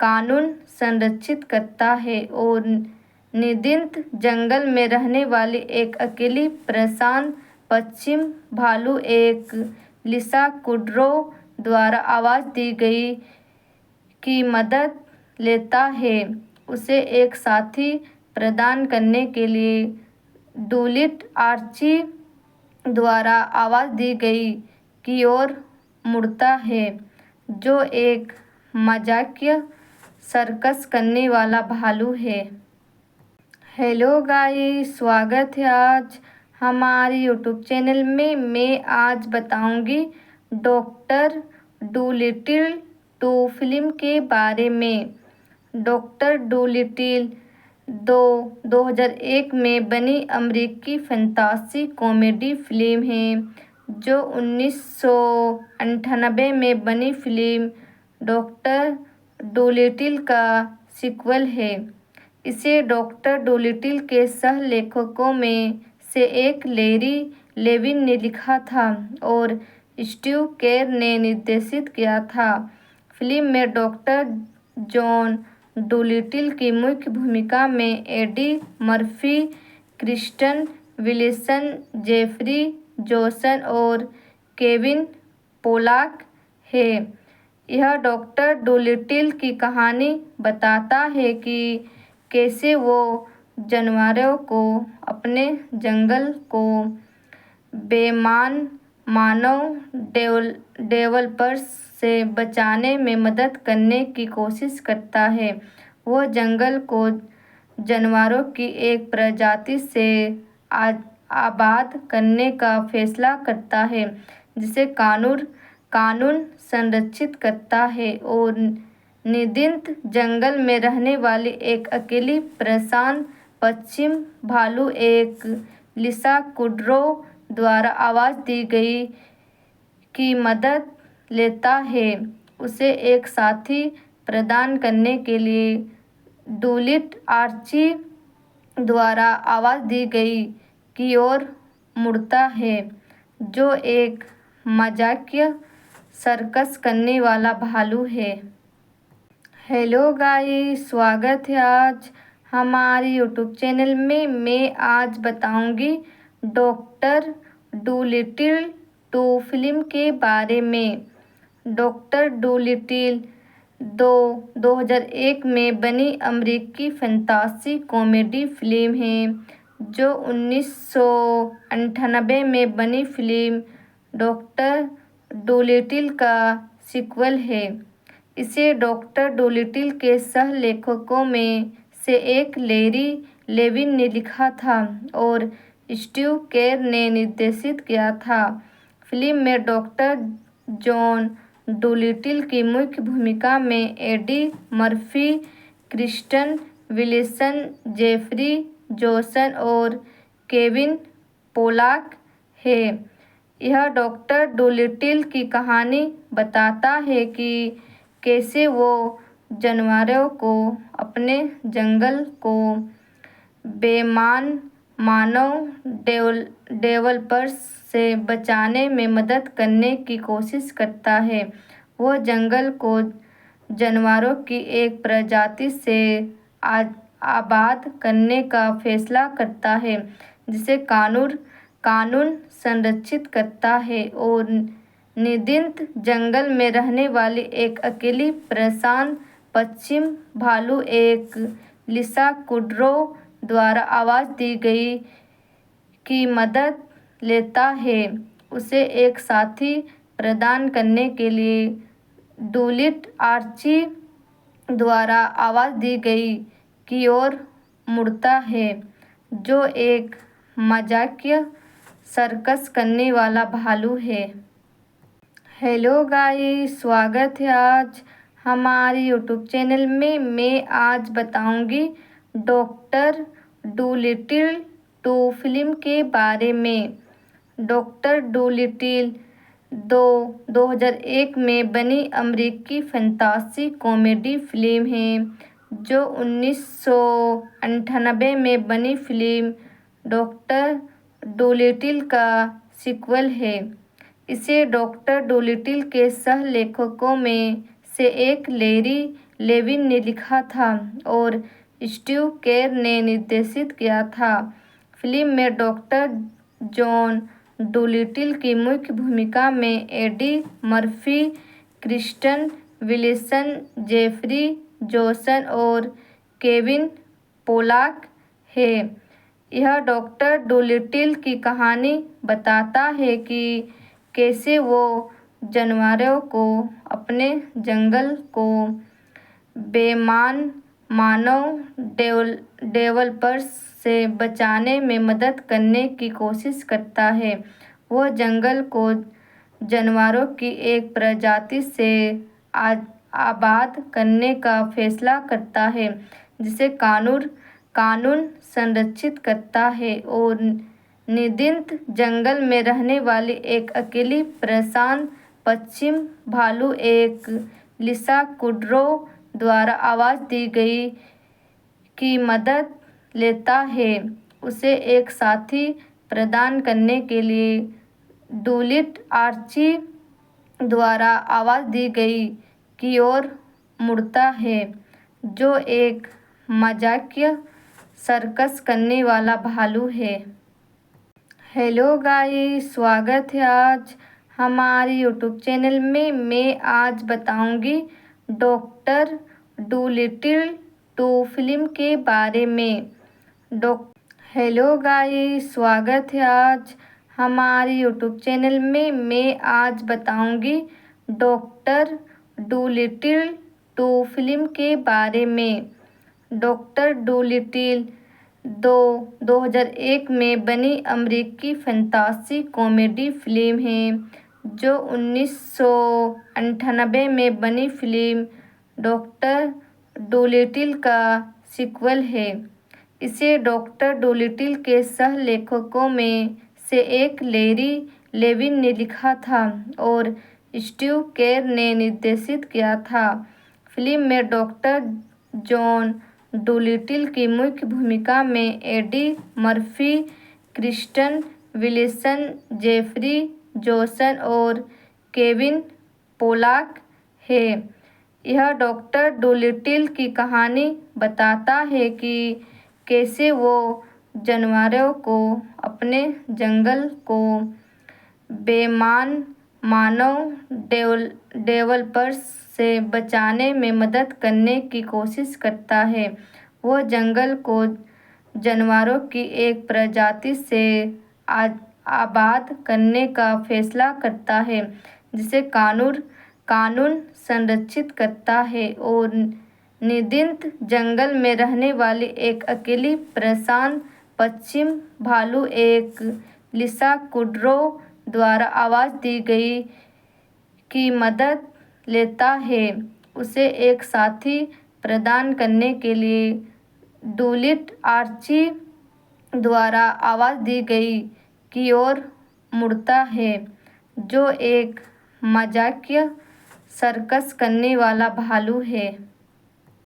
कानून संरक्षित करता है और निदिंत जंगल में रहने वाली एक अकेली प्रशांत पश्चिम भालू एक लिसा कुड्रो द्वारा आवाज दी गई की मदद लेता है। उसे एक साथी प्रदान करने के लिए डूलिट आर्ची द्वारा आवाज दी गई की ओर मुड़ता है, जो एक मजाकिया सर्कस करने वाला भालू है। हेलो गाइस, स्वागत है आज हमारे यूट्यूब चैनल में। मैं आज बताऊंगी डॉक्टर डूलिटिल 2 फिल्म के बारे में। डॉक्टर डूलिटिल 2001 में बनी अमेरिकी फैंटेसी कॉमेडी फिल्म है, जो 1998 में बनी फिल्म डॉक्टर डूलिटिल का सीक्वल है। इसे डॉक्टर डूलिटिल के सह लेखकों में से एक लैरी लेविन ने लिखा था और स्टीव केर ने निर्देशित किया था। फिल्म में डॉक्टर जॉन डूलिटिल की मुख्य भूमिका में Eddie Murphy, Kristen Wilson, Jeffrey Jones और केविन पोलाक है। यह डॉक्टर डूलिटिल की कहानी बताता है कि कैसे वो जानवरों को अपने जंगल को बेईमान मानव डेवलपर्स से बचाने में मदद करने की कोशिश करता है। वह जंगल को जानवरों की एक प्रजाति से आबाद करने का फैसला करता है, जिसे कानून संरक्षित करता है और निदिंत जंगल में रहने वाली एक अकेली प्रशांत पश्चिम भालू एक लिसा कुड्रो द्वारा आवाज दी गई की मदद लेता है। उसे एक साथी प्रदान करने के लिए डूलिट आर्ची द्वारा आवाज दी गई की ओर मुड़ता है, जो एक मजाकिया सर्कस करने वाला भालू है। हेलो गाइस, स्वागत है आज हमारे यूट्यूब चैनल में। मैं आज बताऊंगी डॉक्टर डूलिटिल 2 फिल्म के बारे में। डॉक्टर डूलिटिल 2001 में बनी अमेरिकी फैंटेसी कॉमेडी फिल्म है, जो 1998 में बनी फिल्म डॉक्टर डूलिटिल का सीक्वल है। इसे डॉक्टर डूलिटिल के सह लेखकों में से एक लैरी लेविन ने लिखा था और स्टीव केर ने निर्देशित किया था। फिल्म में डॉक्टर जॉन डूलिटिल की मुख्य भूमिका में Eddie Murphy, Kristen Wilson, Jeffrey Jones और केविन पोलाक है। यह डॉक्टर डूलिटिल की कहानी बताता है कि कैसे वो जानवरों को अपने जंगल को बेईमान मानव डेवलपर्स से बचाने में मदद करने की कोशिश करता है। वह जंगल को जानवरों की एक प्रजाति से आबाद करने का फैसला करता है, जिसे कानून संरक्षित करता है और निदिंत जंगल में रहने वाली एक अकेली प्रशांत पश्चिम भालू एक लिसा कुड्रो द्वारा आवाज दी गई की मदद लेता है। उसे एक साथी प्रदान करने के लिए डूलिट आर्ची द्वारा आवाज दी गई की ओर मुड़ता है, जो एक मजाकिया सर्कस करने वाला भालू है। हेलो गाइस, स्वागत है आज हमारे यूट्यूब चैनल में। मैं आज बताऊंगी डॉक्टर डूलिटिल 2 फिल्म के बारे में। डॉक्टर डूलिटिल 2001 में बनी अमेरिकी फंतासी कॉमेडी फिल्म है, जो 1998 में बनी फिल्म डॉक्टर डोलिटिल का सीक्वल है। इसे डॉक्टर डोलिटिल के सह-लेखकों में से एक लैरी लेविन ने लिखा था और स्टीव केर ने निर्देशित किया था। फिल्म में डॉक्टर जॉन डोलिटिल की मुख्य भूमिका में Eddie Murphy, Kristen Wilson, Jeffrey Johnson और केविन पोलाक है। यह डॉक्टर डोलिटिल की कहानी बताता है कि कैसे वो जानवरों को अपने जंगल को बेईमान मानव डेवलपर्स से बचाने में मदद करने की कोशिश करता है। वो जंगल को जानवरों की एक प्रजाति से आबाद करने का फैसला करता है, जिसे कानून संरक्षित करता है और निदिंत जंगल में रहने वाली एक अकेली प्रशांत पश्चिम भालू एक लिसा कुड्रो द्वारा आवाज दी गई की मदद लेता है। उसे एक साथी प्रदान करने के लिए डूलिट आर्ची द्वारा आवाज दी गई की ओर मुड़ता है, जो एक मजाकिया सर्कस करने वाला भालू है। हेलो गाइस, स्वागत है आज हमारे यूट्यूब चैनल में। मैं आज बताऊंगी डॉक्टर डूलिटिल 2 फिल्म के बारे में। हेलो गाइस, स्वागत है आज हमारे यूट्यूब चैनल में। मैं आज बताऊंगी डॉक्टर डूलिटिल 2 फिल्म के बारे में। डॉक्टर डूलिटिल 2001 में बनी अमेरिकी फंतासी कॉमेडी फिल्म है, जो 1998 में बनी फिल्म डॉक्टर डोलिटिल का सीक्वल है। इसे डॉक्टर डोलिटिल के सह-लेखकों में से एक लैरी लेविन ने लिखा था और स्टीव केर ने निर्देशित किया था। फिल्म में डॉक्टर जॉन डोलिटिल की मुख्य भूमिका में Eddie Murphy, Kristen Wilson, Jeffrey Johnson और केविन पोलाक है। यह डॉक्टर डोलिटिल की कहानी बताता है कि कैसे वो जानवरों को अपने जंगल को बेईमान मानव डेवलपर्स से बचाने में मदद करने की कोशिश करता है। वो जंगल को जानवरों की एक प्रजाति से आबाद करने का फैसला करता है, जिसे कानून संरक्षित करता है और निदिंत जंगल में रहने वाली एक अकेली प्रशांत पश्चिम भालू एक लिसा कुड्रो द्वारा आवाज दी गई की मदद लेता है। उसे एक साथी प्रदान करने के लिए डूलिट आर्ची द्वारा आवाज दी गई की ओर मुड़ता है, जो एक मजाकिया सर्कस करने वाला भालू है।